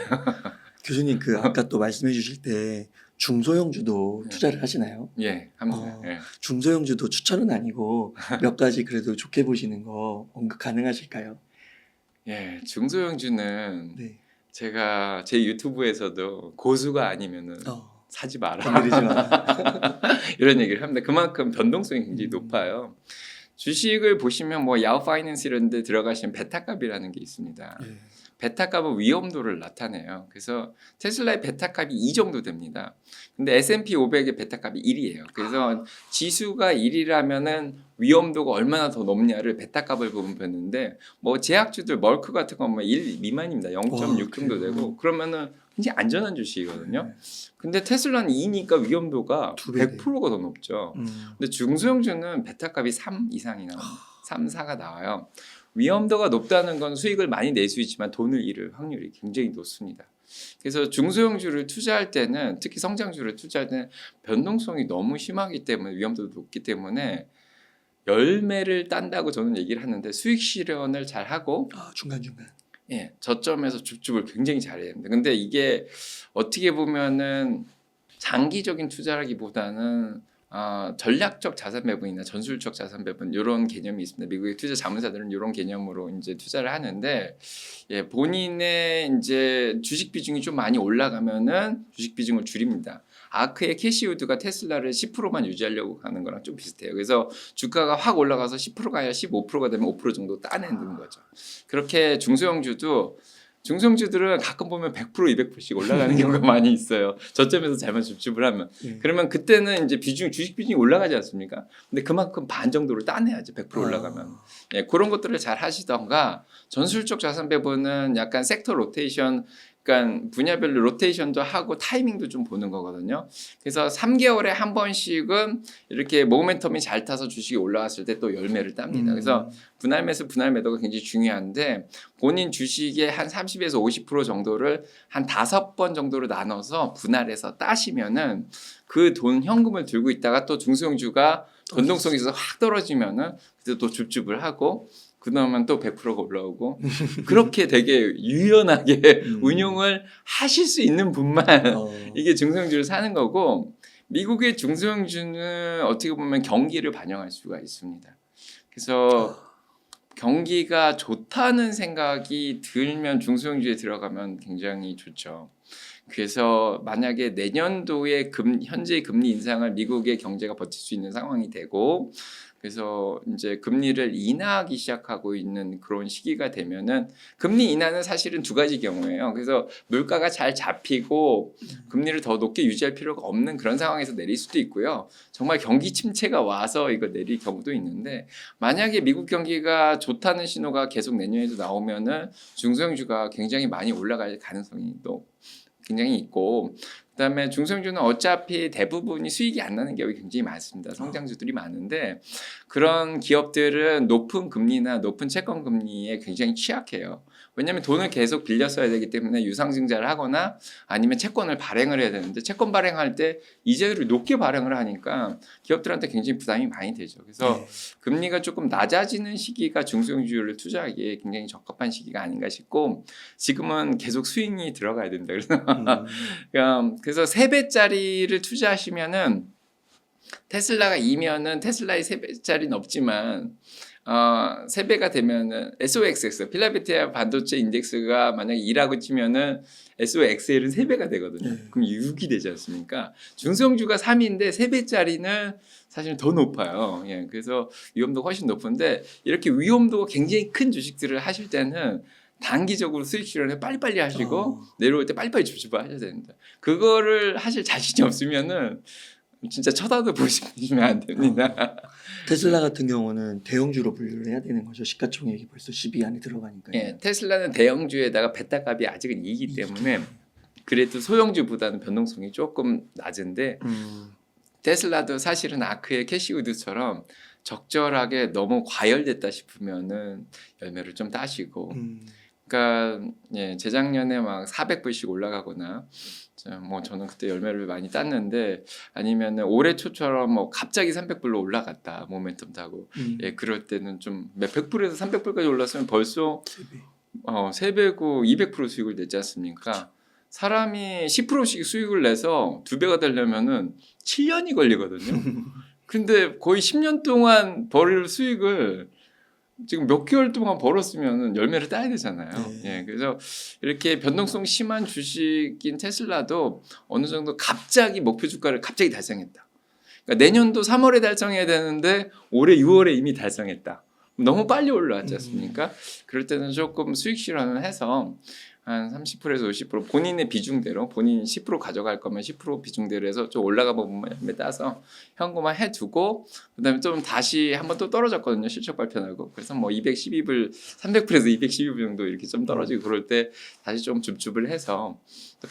교수님 그 아까 또 말씀해 주실 때 중소형주도 투자를 하시나요? 예, 합니다. 예. 중소형주도 추천은 아니고 몇 가지 그래도 좋게 보시는 거 언급 가능하실까요? 예, 중소형주는 네. 제가 제 유튜브에서도 고수가 아니면은 사지 마라 건드리지 마라. 이런 얘기를 합니다. 그만큼 변동성이 굉장히 높아요. 주식을 보시면 뭐 야후 파이낸스 이런 데 들어가시면 베타값이라는 게 있습니다. 네. 베타값은 위험도를 나타내요. 그래서 테슬라의 베타값이 2 정도 됩니다. 근데 S&P 500의 베타값이 1이에요. 그래서 지수가 1이라면은 위험도가 얼마나 더 높냐를 베타값을 보면 보는데 뭐 제약주들 멀크 같은 건 뭐 1 미만입니다. 0.6 정도 되고 그러면은 굉장히 안전한 주식이거든요. 근데 테슬라는 2니까 위험도가 두 배네. 100%가 더 높죠. 근데 중소형주는 베타값이 3 이상이 나옵니다. 3, 4가 나와요. 위험도가 높다는 건 수익을 많이 낼 수 있지만 돈을 잃을 확률이 굉장히 높습니다. 그래서 중소형주를 투자할 때는 특히 성장주를 투자할 때는 변동성이 너무 심하기 때문에 위험도도 높기 때문에 열매를 딴다고 저는 얘기를 하는데 수익 실현을 잘 하고 중간중간. 저점에서 줍줍을 굉장히 잘해야 됩니다. 근데 이게 어떻게 보면은 장기적인 투자라기보다는 전략적 자산 배분이나 전술적 자산 배분 이런 개념이 있습니다. 미국의 투자 자문사들은 이런 개념으로 이제 투자를 하는데 예, 본인의 이제 주식 비중이 좀 많이 올라가면은 주식 비중을 줄입니다. 아크의 캐시우드가 테슬라를 10%만 유지하려고 하는 거랑 좀 비슷해요. 그래서 주가가 확 올라가서 10%가 아니라 15%가 되면 5% 정도 따내는 거죠. 그렇게 중소형주들은 가끔 보면 100% 200%씩 올라가는 경우가 많이 있어요. 저점에서 잘만 줍줍을 하면. 그러면 그때는 이제 주식 비중이 올라가지 않습니까? 근데 그만큼 반 정도를 따내야지 100% 올라가면. 예, 그런 것들을 잘 하시던가 전술적 자산 배분은 약간 섹터 로테이션 그러니까 분야별로 로테이션도 하고 타이밍도 좀 보는 거거든요. 그래서 3개월에 한 번씩은 이렇게 모멘텀이 잘 타서 주식이 올라왔을 때 또 열매를 땁니다. 그래서 분할 매수, 분할 매도가 굉장히 중요한데 본인 주식의 한 30에서 50% 정도를 한 5번 정도로 나눠서 분할해서 따시면은 그 돈 현금을 들고 있다가 또 중소형주가 변동성이 있어서 확 떨어지면은 그때 또 줍줍을 하고 그다음엔 또 100%가 올라오고 그렇게 되게 유연하게 운용을 하실 수 있는 분만 이게 중소형주를 사는 거고 미국의 중소형주는 어떻게 보면 경기를 반영할 수가 있습니다. 그래서 경기가 좋다는 생각이 들면 중소형주에 들어가면 굉장히 좋죠. 그래서 만약에 내년도에 현재 금리 인상을 미국의 경제가 버틸 수 있는 상황이 되고 그래서 이제 금리를 인하하기 시작하고 있는 그런 시기가 되면은 금리 인하는 사실은 두 가지 경우예요. 그래서 물가가 잘 잡히고 금리를 더 높게 유지할 필요가 없는 그런 상황에서 내릴 수도 있고요. 정말 경기 침체가 와서 이거 내릴 경우도 있는데 만약에 미국 경기가 좋다는 신호가 계속 내년에도 나오면은 중소형주가 굉장히 많이 올라갈 가능성이 또 굉장히 있고 그다음에 중소형주는 어차피 대부분이 수익이 안 나는 기업이 굉장히 많습니다. 성장주들이 많은데 그런 기업들은 높은 금리나 높은 채권 금리에 굉장히 취약해요. 왜냐하면 돈을 계속 빌려 써야 되기 때문에 유상증자를 하거나 아니면 채권을 발행을 해야 되는데 채권 발행할 때 이자율을 높게 발행을 하니까 기업들한테 굉장히 부담이 많이 되죠. 그래서 금리가 조금 낮아지는 시기가 중소형주를 투자하기에 굉장히 적합한 시기가 아닌가 싶고 지금은 계속 수익이 들어가야 된다. 그래서 3배짜리를 투자하시면은 테슬라가 2면은 테슬라의 3배짜리는 없지만 3배가 되면은 SOXX 필라델피아 반도체 인덱스가 만약에 2라고 치면은 SOXL은 3배가 되거든요. 그럼 6이 되지 않습니까? 중소형주가 3인데 3배짜리는 사실 더 높아요. 예, 그래서 위험도가 훨씬 높은데 이렇게 위험도가 굉장히 큰 주식들을 하실 때는 단기적으로 수익 실현을 빨리빨리 하시고 내려올 때 빨리빨리 주주바 하셔야 됩니다. 그거를 하실 자신이 없으면은 진짜 쳐다도 보시면 안 됩니다. 테슬라 같은 경우는 대형주로 분류를 해야 되는 거죠. 시가총액이 벌써 10위 안에 들어가니까요. 예, 테슬라는 대형주에다가 베타값이 아직은 2이기 때문에 그래도 소형주보다는 변동성이 조금 낮은데 테슬라도 사실은 아크의 캐시우드처럼 적절하게 너무 과열됐다 싶으면은 열매를 좀 따시고 그러니까 예, 재작년에 막 400불씩 올라가거나 뭐 저는 그때 열매를 많이 땄는데 아니면 올해 초처럼 뭐 갑자기 300불로 올라갔다 모멘텀 타고 예, 그럴 때는 좀 몇백 불에서 300불까지 올랐으면 벌써 3배고 200% 수익을 냈지 않습니까? 사람이 10%씩 수익을 내서 2배가 되려면은 7년이 걸리거든요. 근데 거의 10년 동안 벌을 수익을 지금 몇 개월 동안 벌었으면 열매를 따야 되잖아요. 예, 그래서 이렇게 변동성 심한 주식인 테슬라도 어느 정도 갑자기 목표 주가를 갑자기 달성했다. 그러니까 내년도 3월에 달성해야 되는데 올해 6월에 이미 달성했다. 너무 빨리 올라왔지 않습니까? 그럴 때는 조금 수익 실현을 해서 한 30%에서 50% 본인의 비중대로 본인이 10% 가져갈 거면 10% 비중대로 해서 좀 올라가 보면 열매 따서 현금화 해두고 그다음에 좀 다시 한번 또 떨어졌거든요. 실적 발표하고 그래서 뭐 212불 300불에서 212불 정도 이렇게 좀 떨어지고 그럴 때 다시 좀 줍줍을 해서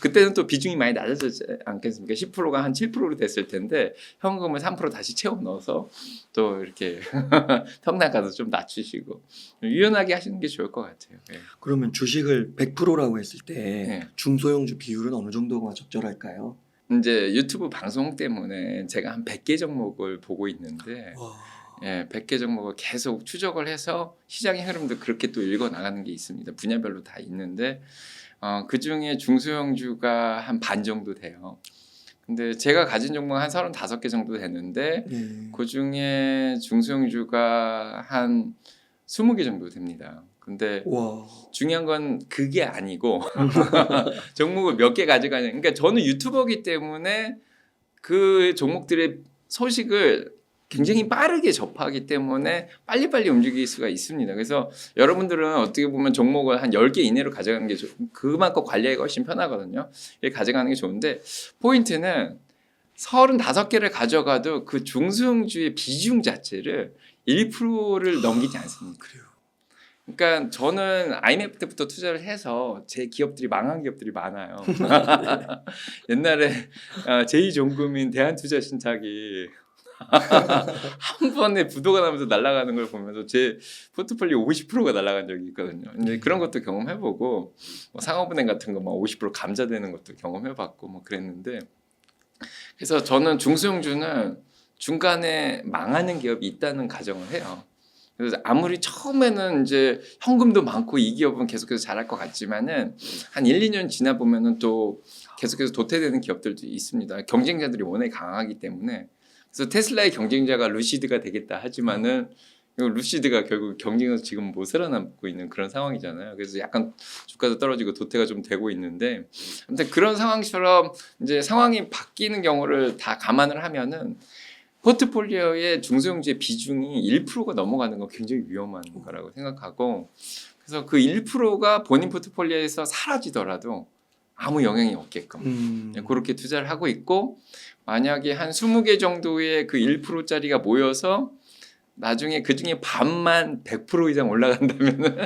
그때는 또 비중이 많이 낮아지지 않겠습니까? 10%가 한 7%로 됐을 텐데 현금을 3% 다시 채워 넣어서 또 이렇게 평단가도 좀 낮추시고 유연하게 하시는 게 좋을 것 같아요. 예. 그러면 주식을 100%라고 했을 때 네. 중소형주 비율은 어느 정도가 적절할까요? 이제 유튜브 방송 때문에 제가 한 100개 종목을 보고 있는데 예, 100개 종목을 계속 추적을 해서 시장의 흐름도 그렇게 또 읽어 나가는 게 있습니다. 분야별로 다 있는데 그중에 중소형주가 한 반 정도 돼요. 근데 제가 가진 종목은 한 35개 정도 되는데 네. 그 중에 중소형주가 한 20개 정도 됩니다. 근데 와. 중요한 건 그게 아니고 종목을 몇 개 가져가냐. 그러니까 저는 유튜버기 때문에 그 종목들의 소식을 굉장히 빠르게 접하기 때문에 빨리빨리 움직일 수가 있습니다. 그래서 여러분들은 어떻게 보면 종목을 한 10개 이내로 가져가는 게 그만큼 관리하기가 훨씬 편하거든요. 이렇게 가져가는 게 좋은데 포인트는 35개를 가져가도 그 중소형주의 비중 자체를 1%를 넘기지 않습니다. 그래요. 그러니까 저는 IMF 때부터 투자를 해서 제 기업들이 망한 기업들이 많아요. 옛날에 제2종금인 대한투자신탁이 한 번에 부도가 나면서 날아가는 걸 보면서 제 포트폴리오 50%가 날아간 적이 있거든요. 이제 그런 것도 경험해보고 뭐 상업은행 같은 거 막 50% 감자되는 것도 경험해봤고 뭐 그랬는데 그래서 저는 중소형주는 중간에 망하는 기업이 있다는 가정을 해요. 그래서 아무리 처음에는 이제 현금도 많고 이 기업은 계속해서 잘할 것 같지만은 한 1, 2년 지나 보면은 또 계속해서 도태되는 기업들도 있습니다. 경쟁자들이 워낙에 강하기 때문에. 그래서 테슬라의 경쟁자가 루시드가 되겠다 하지만은 루시드가 결국 경쟁에서 지금 못 살아남고 있는 그런 상황이잖아요. 그래서 약간 주가도 떨어지고 도태가 좀 되고 있는데 아무튼 그런 상황처럼 이제 상황이 바뀌는 경우를 다 감안을 하면은 포트폴리오의 중소형주의 비중이 1%가 넘어가는 건 굉장히 위험한 거라고 생각하고 그래서 그 1%가 본인 포트폴리오에서 사라지더라도 아무 영향이 없게끔 그렇게 투자를 하고 있고 만약에 한 20개 정도의 그 1%짜리가 모여서 나중에 그 중에 반만 100% 이상 올라간다면은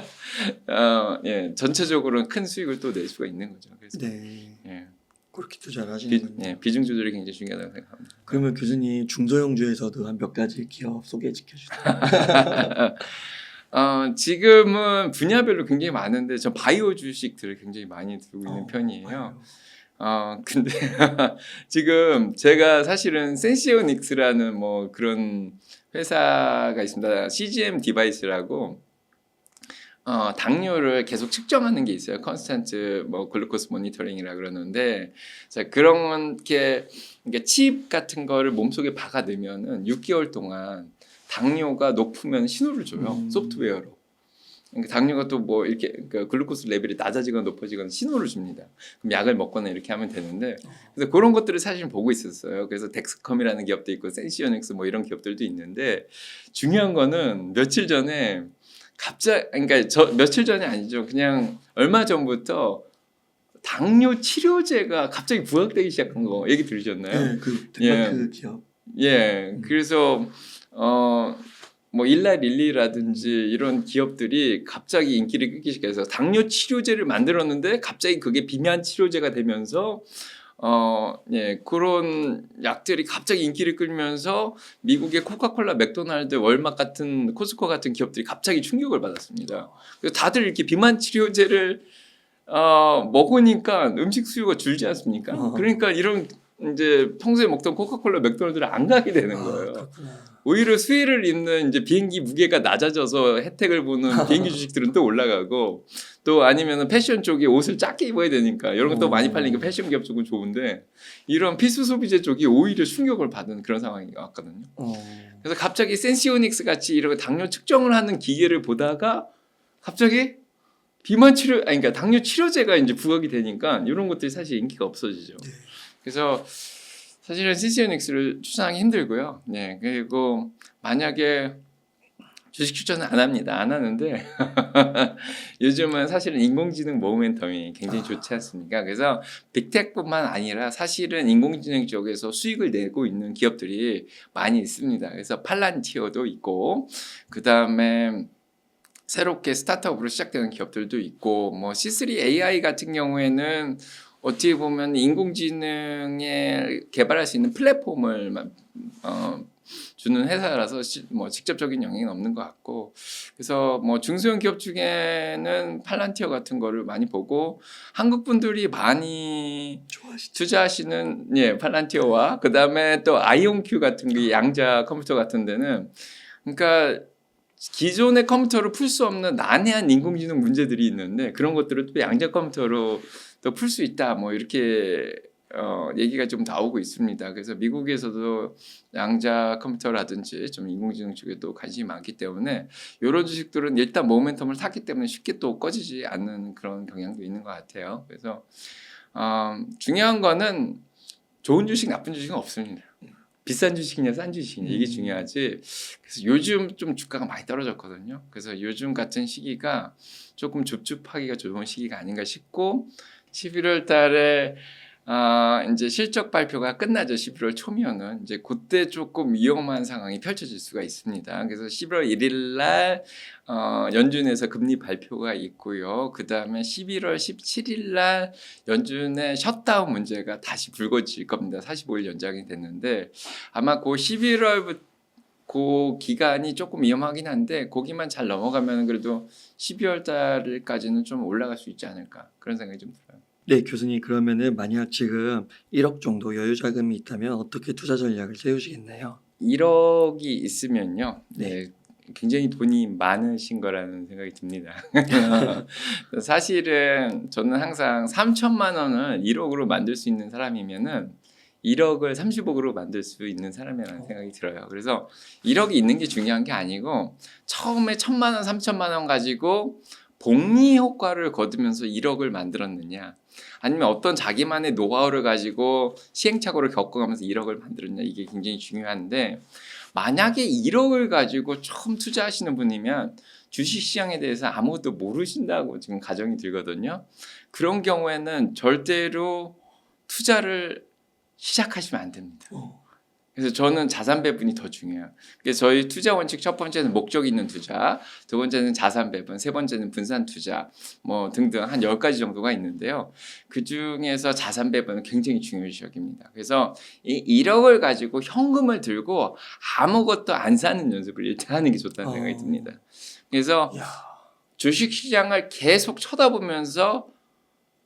예, 전체적으로는 큰 수익을 또 낼 수가 있는 거죠. 그래서 네. 예, 그렇게 투자를 하시는군요. 예, 비중 조절이 굉장히 중요하다고 생각합니다. 그러면 교수님 중소형주에서도 한 몇 가지 기업 소개해 주세요. 지금은 분야별로 굉장히 많은데 저 바이오 주식들을 굉장히 많이 들고 있는 편이에요. 근데 지금 제가 사실은 센시오닉스라는 뭐 그런 회사가 있습니다. CGM 디바이스라고 당뇨를 계속 측정하는 게 있어요. 컨스탄트 뭐 글루코스 모니터링이라 그러는데 자, 그렇게 칩 같은 거를 몸속에 박아 넣으면은 6개월 동안 당뇨가 높으면 신호를 줘요. 소프트웨어로. 그러니까 당뇨가 또 뭐 이렇게 그러니까 글루코스 레벨이 낮아지거나 높아지거나 신호를 줍니다. 그럼 약을 먹거나 이렇게 하면 되는데 그래서 그런 것들을 사실 보고 있었어요. 그래서 덱스컴이라는 기업도 있고 센시오닉스 뭐 이런 기업들도 있는데 중요한 거는 며칠 전에 그러니까 저 며칠 전이 아니죠. 그냥 얼마 전부터 당뇨 치료제가 갑자기 부각되기 시작한 거 얘기 들으셨나요? 네, 그 예. 덴마크 기업. 예, 그래서 뭐 일라릴리라든지 이런 기업들이 갑자기 인기를 끌기 시작해서 당뇨 치료제를 만들었는데 갑자기 그게 비만 치료제가 되면서 예, 그런 약들이 갑자기 인기를 끌면서 미국의 코카콜라, 맥도날드, 월막 같은 코스코 같은 기업들이 갑자기 충격을 받았습니다. 그래서 다들 이렇게 비만 치료제를 먹으니까 음식 수요가 줄지 않습니까? 그러니까 이런 이제 평소에 먹던 코카콜라, 맥도날드를 안 가게 되는 거예요. 그렇구나. 오히려 수혜를 입는 이제 비행기 무게가 낮아져서 혜택을 보는 비행기 주식들은 또 올라가고 또 아니면은 패션 쪽이 옷을 작게 입어야 되니까 이런 것도 많이 팔리니까 패션 기업 쪽은 좋은데 이런 필수 소비재 쪽이 오히려 충격을 받은 그런 상황이 왔거든요. 그래서 갑자기 센시오닉스 같이 이런 당뇨 측정을 하는 기계를 보다가 갑자기 비만 치료 그러니까 당뇨 치료제가 이제 부각이 되니까 이런 것들이 사실 인기가 없어지죠. 네. 그래서 사실은 센시오닉스를 추천하기 힘들고요. 네, 그리고 만약에 주식 추천은 안 합니다. 안 하는데 요즘은 사실은 인공지능 모멘텀이 굉장히 좋지 않습니까? 그래서 빅텍뿐만 아니라 사실은 인공지능 쪽에서 수익을 내고 있는 기업들이 많이 있습니다. 그래서 팔란티어도 있고 그 다음에 새롭게 스타트업으로 시작되는 기업들도 있고 뭐 C3 AI 같은 경우에는 어떻게 보면 인공지능에 개발할 수 있는 플랫폼을 주는 회사라서 뭐 직접적인 영향은 없는 것 같고 그래서 뭐 중소형 기업 중에는 팔란티어 같은 거를 많이 보고 한국 분들이 많이 투자하시는 예 팔란티어와 그 다음에 또 아이온큐 같은 게 양자 컴퓨터 같은 데는 그러니까 기존의 컴퓨터로 풀 수 없는 난해한 인공지능 문제들이 있는데 그런 것들을 또 양자 컴퓨터로 또 풀 수 있다 뭐 이렇게 얘기가 좀 나오고 있습니다. 그래서 미국에서도 양자 컴퓨터라든지 좀 인공지능 쪽에도 관심이 많기 때문에 이런 주식들은 일단 모멘텀을 탔기 때문에 쉽게 또 꺼지지 않는 그런 경향도 있는 것 같아요. 그래서 중요한 거는 좋은 주식, 나쁜 주식은 없습니다. 비싼 주식이냐 싼 주식이냐 이게 중요하지. 그래서 요즘 좀 주가가 많이 떨어졌거든요. 그래서 요즘 같은 시기가 조금 줍줍하기가 좋은 시기가 아닌가 싶고 11월 달에 이제 실적 발표가 끝나죠. 11월 초면은 이제 그때 조금 위험한 상황이 펼쳐질 수가 있습니다. 그래서 11월 1일 날 연준에서 금리 발표가 있고요. 그 다음에 11월 17일 날 연준의 셧다운 문제가 다시 불거질 겁니다. 45일 연장이 됐는데 아마 그 11월부터 그 기간이 조금 위험하긴 한데 거기만 잘 넘어가면 그래도 12월 달까지는 좀 올라갈 수 있지 않을까 그런 생각이 좀 들어요. 네, 교수님 그러면은 만약 지금 1억 정도 여유 자금이 있다면 어떻게 투자 전략을 세우시겠나요? 1억이 있으면요. 네. 네, 굉장히 돈이 많으신 거라는 생각이 듭니다. 사실은 저는 항상 3천만 원을 1억으로 만들 수 있는 사람이면은 1억을 30억으로 만들 수 있는 사람이라는 생각이 들어요. 그래서 1억이 있는 게 중요한 게 아니고 처음에 1,000만 원, 3천만 원 가지고 복리 효과를 거두면서 1억을 만들었느냐 아니면 어떤 자기만의 노하우를 가지고 시행착오를 겪어가면서 1억을 만들었냐 이게 굉장히 중요한데 만약에 1억을 가지고 처음 투자하시는 분이면 주식시장에 대해서 아무것도 모르신다고 지금 가정이 들거든요. 그런 경우에는 절대로 투자를 시작하시면 안 됩니다. 그래서 저는 자산 배분이 더 중요해요. 그래서 저희 투자 원칙 첫 번째는 목적 있는 투자, 두 번째는 자산 배분, 세 번째는 분산 투자, 뭐 등등 한 10가지 정도가 있는데요. 그 중에서 자산 배분은 굉장히 중요시 여깁니다. 그래서 이 1억을 가지고 현금을 들고 아무것도 안 사는 연습을 일단 하는 게 좋다는 생각이 듭니다. 그래서 이야. 주식 시장을 계속 쳐다보면서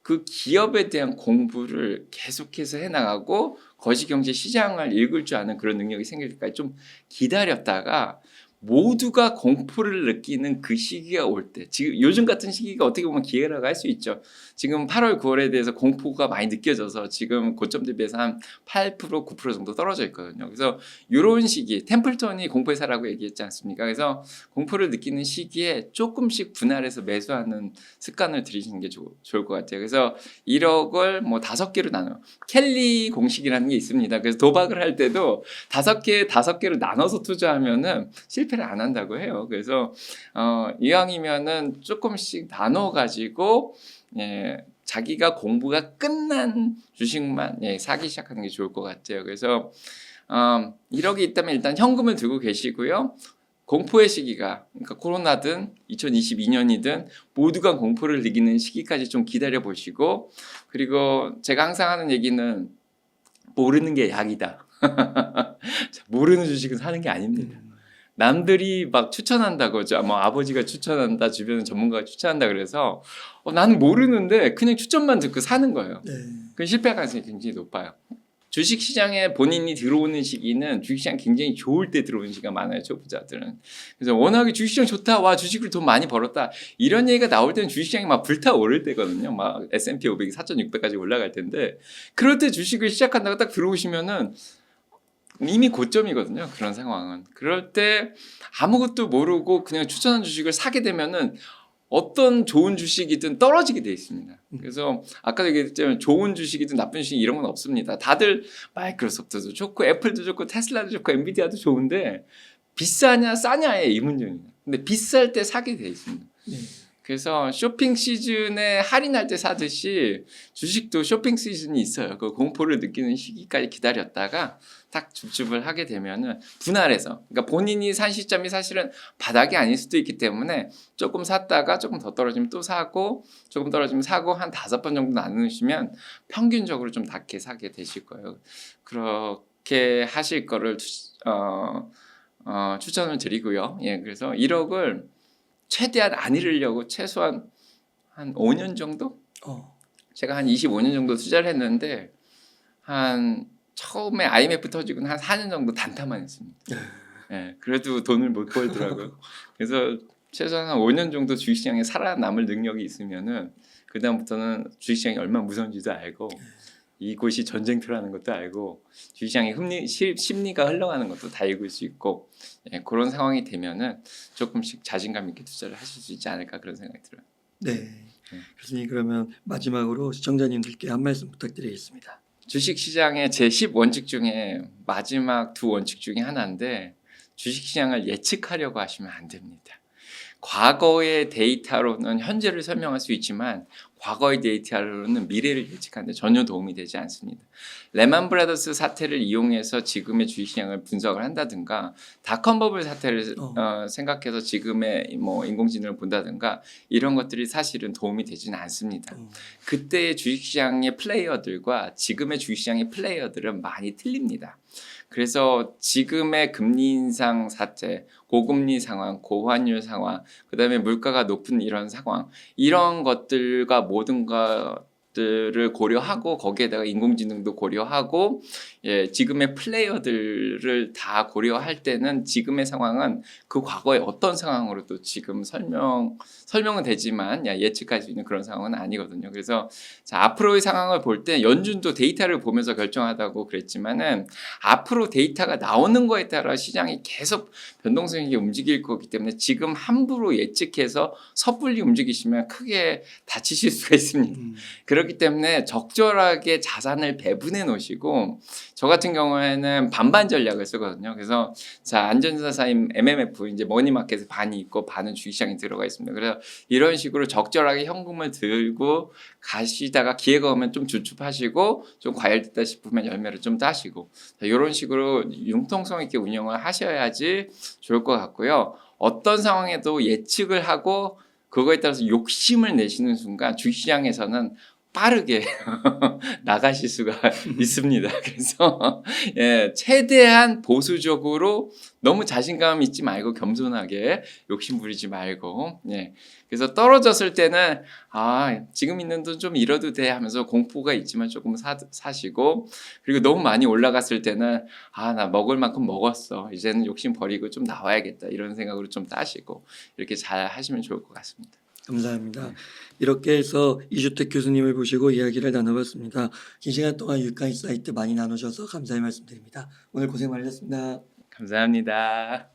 그 기업에 대한 공부를 계속해서 해나가고 거시경제 시장을 읽을 줄 아는 그런 능력이 생길 때까지 좀 기다렸다가 모두가 공포를 느끼는 그 시기가 올 때 지금 요즘 같은 시기가 어떻게 보면 기회라고 할 수 있죠. 지금 8월 9월에 대해서 공포가 많이 느껴져서 지금 고점 대비해서 한 8% 9% 정도 떨어져 있거든요. 그래서 이런 시기 템플턴이 공포의 사라고 얘기했지 않습니까? 그래서 공포를 느끼는 시기에 조금씩 분할해서 매수하는 습관을 들이시는 게 좋을 것 같아요. 그래서 1억을 뭐 5개로 나눠 켈리 공식이라는 게 있습니다. 그래서 도박을 할 때도 5개로 나눠서 투자하면은 실패를 안 한다고 해요. 그래서 이왕이면은 조금씩 나눠 가지고 자기가 공부가 끝난 주식만 사기 시작하는 게 좋을 것 같아요. 그래서 1억이 있다면 일단 현금을 들고 계시고요. 공포의 시기가 그러니까 코로나든 2022년이든 모두가 공포를 느끼는 시기까지 좀 기다려 보시고 그리고 제가 항상 하는 얘기는 모르는 게 약이다. 모르는 주식은 사는 게 아닙니다. 남들이 막 추천한다고 뭐 아버지가 추천한다 주변 전문가가 추천한다 그래서 나는 모르는데 그냥 추천만 듣고 사는 거예요. 네. 그 실패 가능성이 굉장히 높아요. 주식시장에 본인이 들어오는 시기는 주식시장 굉장히 좋을 때 들어오는 시기가 많아요. 초보자들은. 그래서 워낙에 주식시장 좋다. 와 주식을 돈 많이 벌었다. 이런 얘기가 나올 때는 주식시장이 막 불타오를 때거든요. 막 S&P 500이 4,600까지 올라갈 텐데 그럴 때 주식을 시작한다고 딱 들어오시면은 이미 고점이거든요. 그런 상황은. 그럴 때 아무것도 모르고 그냥 추천한 주식을 사게 되면은 어떤 좋은 주식이든 떨어지게 돼 있습니다. 그래서 아까도 얘기했지만 좋은 주식이든 나쁜 주식 이런 건 없습니다. 다들 마이크로소프트도 좋고 애플도 좋고 테슬라도 좋고 엔비디아도 좋은데 비싸냐 싸냐의 이 문제입니다. 근데 비쌀 때 사게 돼 있습니다. 네. 그래서 쇼핑 시즌에 할인할 때 사듯이 주식도 쇼핑 시즌이 있어요. 그 공포를 느끼는 시기까지 기다렸다가 딱 줍줍을 하게 되면은 분할해서 그러니까 본인이 산 시점이 사실은 바닥이 아닐 수도 있기 때문에 조금 샀다가 조금 더 떨어지면 또 사고 조금 떨어지면 사고 한 5번 정도 나누시면 평균적으로 좀 낮게 사게 되실 거예요. 그렇게 하실 거를 추천을 드리고요. 그래서 1억을 최대한 안 잃으려고 최소한 한 5년 정도? 제가 한 25년 정도 투자를 했는데 한 처음에 IMF 터지고는 한 4년 정도 단타만 했습니다. 그래도 돈을 못 벌더라고요. 그래서 최소한 한 5년 정도 주식시장에 살아남을 능력이 있으면은 그 다음부터는 주식시장이 얼마나 무서운지도 알고 이곳이 전쟁터라는 것도 알고 주식시장의 심리가 흘러가는 것도 다 읽을 수 있고 예, 그런 상황이 되면은 조금씩 자신감 있게 투자를 하실 수 있지 않을까 그런 생각이 들어요. 네. 교수님 그러면 마지막으로 시청자님들께 한 말씀 부탁드리겠습니다. 주식시장의 제 10원칙 중에 마지막 두 원칙 중에 하나인데 주식시장을 예측하려고 하시면 안 됩니다. 과거의 데이터로는 현재를 설명할 수 있지만 과거의 데이터로는 미래를 예측하는데 전혀 도움이 되지 않습니다. 레만 브라더스 사태를 이용해서 지금의 주식시장을 분석을 한다든가 닷컴 버블 사태를 생각해서 지금의 뭐 인공지능을 본다든가 이런 것들이 사실은 도움이 되지는 않습니다. 그때의 주식시장의 플레이어들과 지금의 주식시장의 플레이어들은 많이 틀립니다. 그래서 지금의 금리 인상 사태, 고금리 상황, 고환율 상황, 그다음에 물가가 높은 이런 상황, 이런 것들과 모든 것들을 고려하고 거기에다가 인공지능도 고려하고 예, 지금의 플레이어들을 다 고려할 때는 지금의 상황은 그 과거의 어떤 상황으로도 지금 설명은 되지만 예측할 수 있는 그런 상황은 아니거든요. 그래서 자, 앞으로의 상황을 볼 때 연준도 데이터를 보면서 결정하다고 그랬지만은 앞으로 데이터가 나오는 거에 따라 시장이 계속 변동성 있게 움직일 거기 때문에 지금 함부로 예측해서 섣불리 움직이시면 크게 다치실 수가 있습니다. 그렇기 때문에 적절하게 자산을 배분해 놓으시고 저 같은 경우에는 반반 전략을 쓰거든요. 그래서 자, 안전자산인 MMF 이제 머니마켓에 반이 있고 반은 주식시장에 들어가 있습니다. 그래서 이런 식으로 적절하게 현금을 들고 가시다가 기회가 오면 좀 주춤하시고 좀 과열됐다 싶으면 열매를 좀 따시고 자, 이런 식으로 융통성 있게 운영을 하셔야지 좋을 것 같고요. 어떤 상황에도 예측을 하고 그거에 따라서 욕심을 내시는 순간 주식시장에서는 빠르게 나가실 수가 있습니다. 그래서 예, 최대한 보수적으로 너무 자신감 있지 말고 겸손하게 욕심 부리지 말고 예. 그래서 떨어졌을 때는 지금 있는 돈 좀 잃어도 돼 하면서 공포가 있지만 조금 사시고 그리고 너무 많이 올라갔을 때는 나 먹을 만큼 먹었어. 이제는 욕심 버리고 좀 나와야겠다. 이런 생각으로 좀 따시고 이렇게 잘 하시면 좋을 것 같습니다. 감사합니다. 이렇게 해서 이주택 교수님을 모시고 이야기를 나눠봤습니다. 긴 시간 동안 유익한 인사이트 많이 나누셔서 감사의 말씀드립니다. 오늘 고생 많으셨습니다. 감사합니다.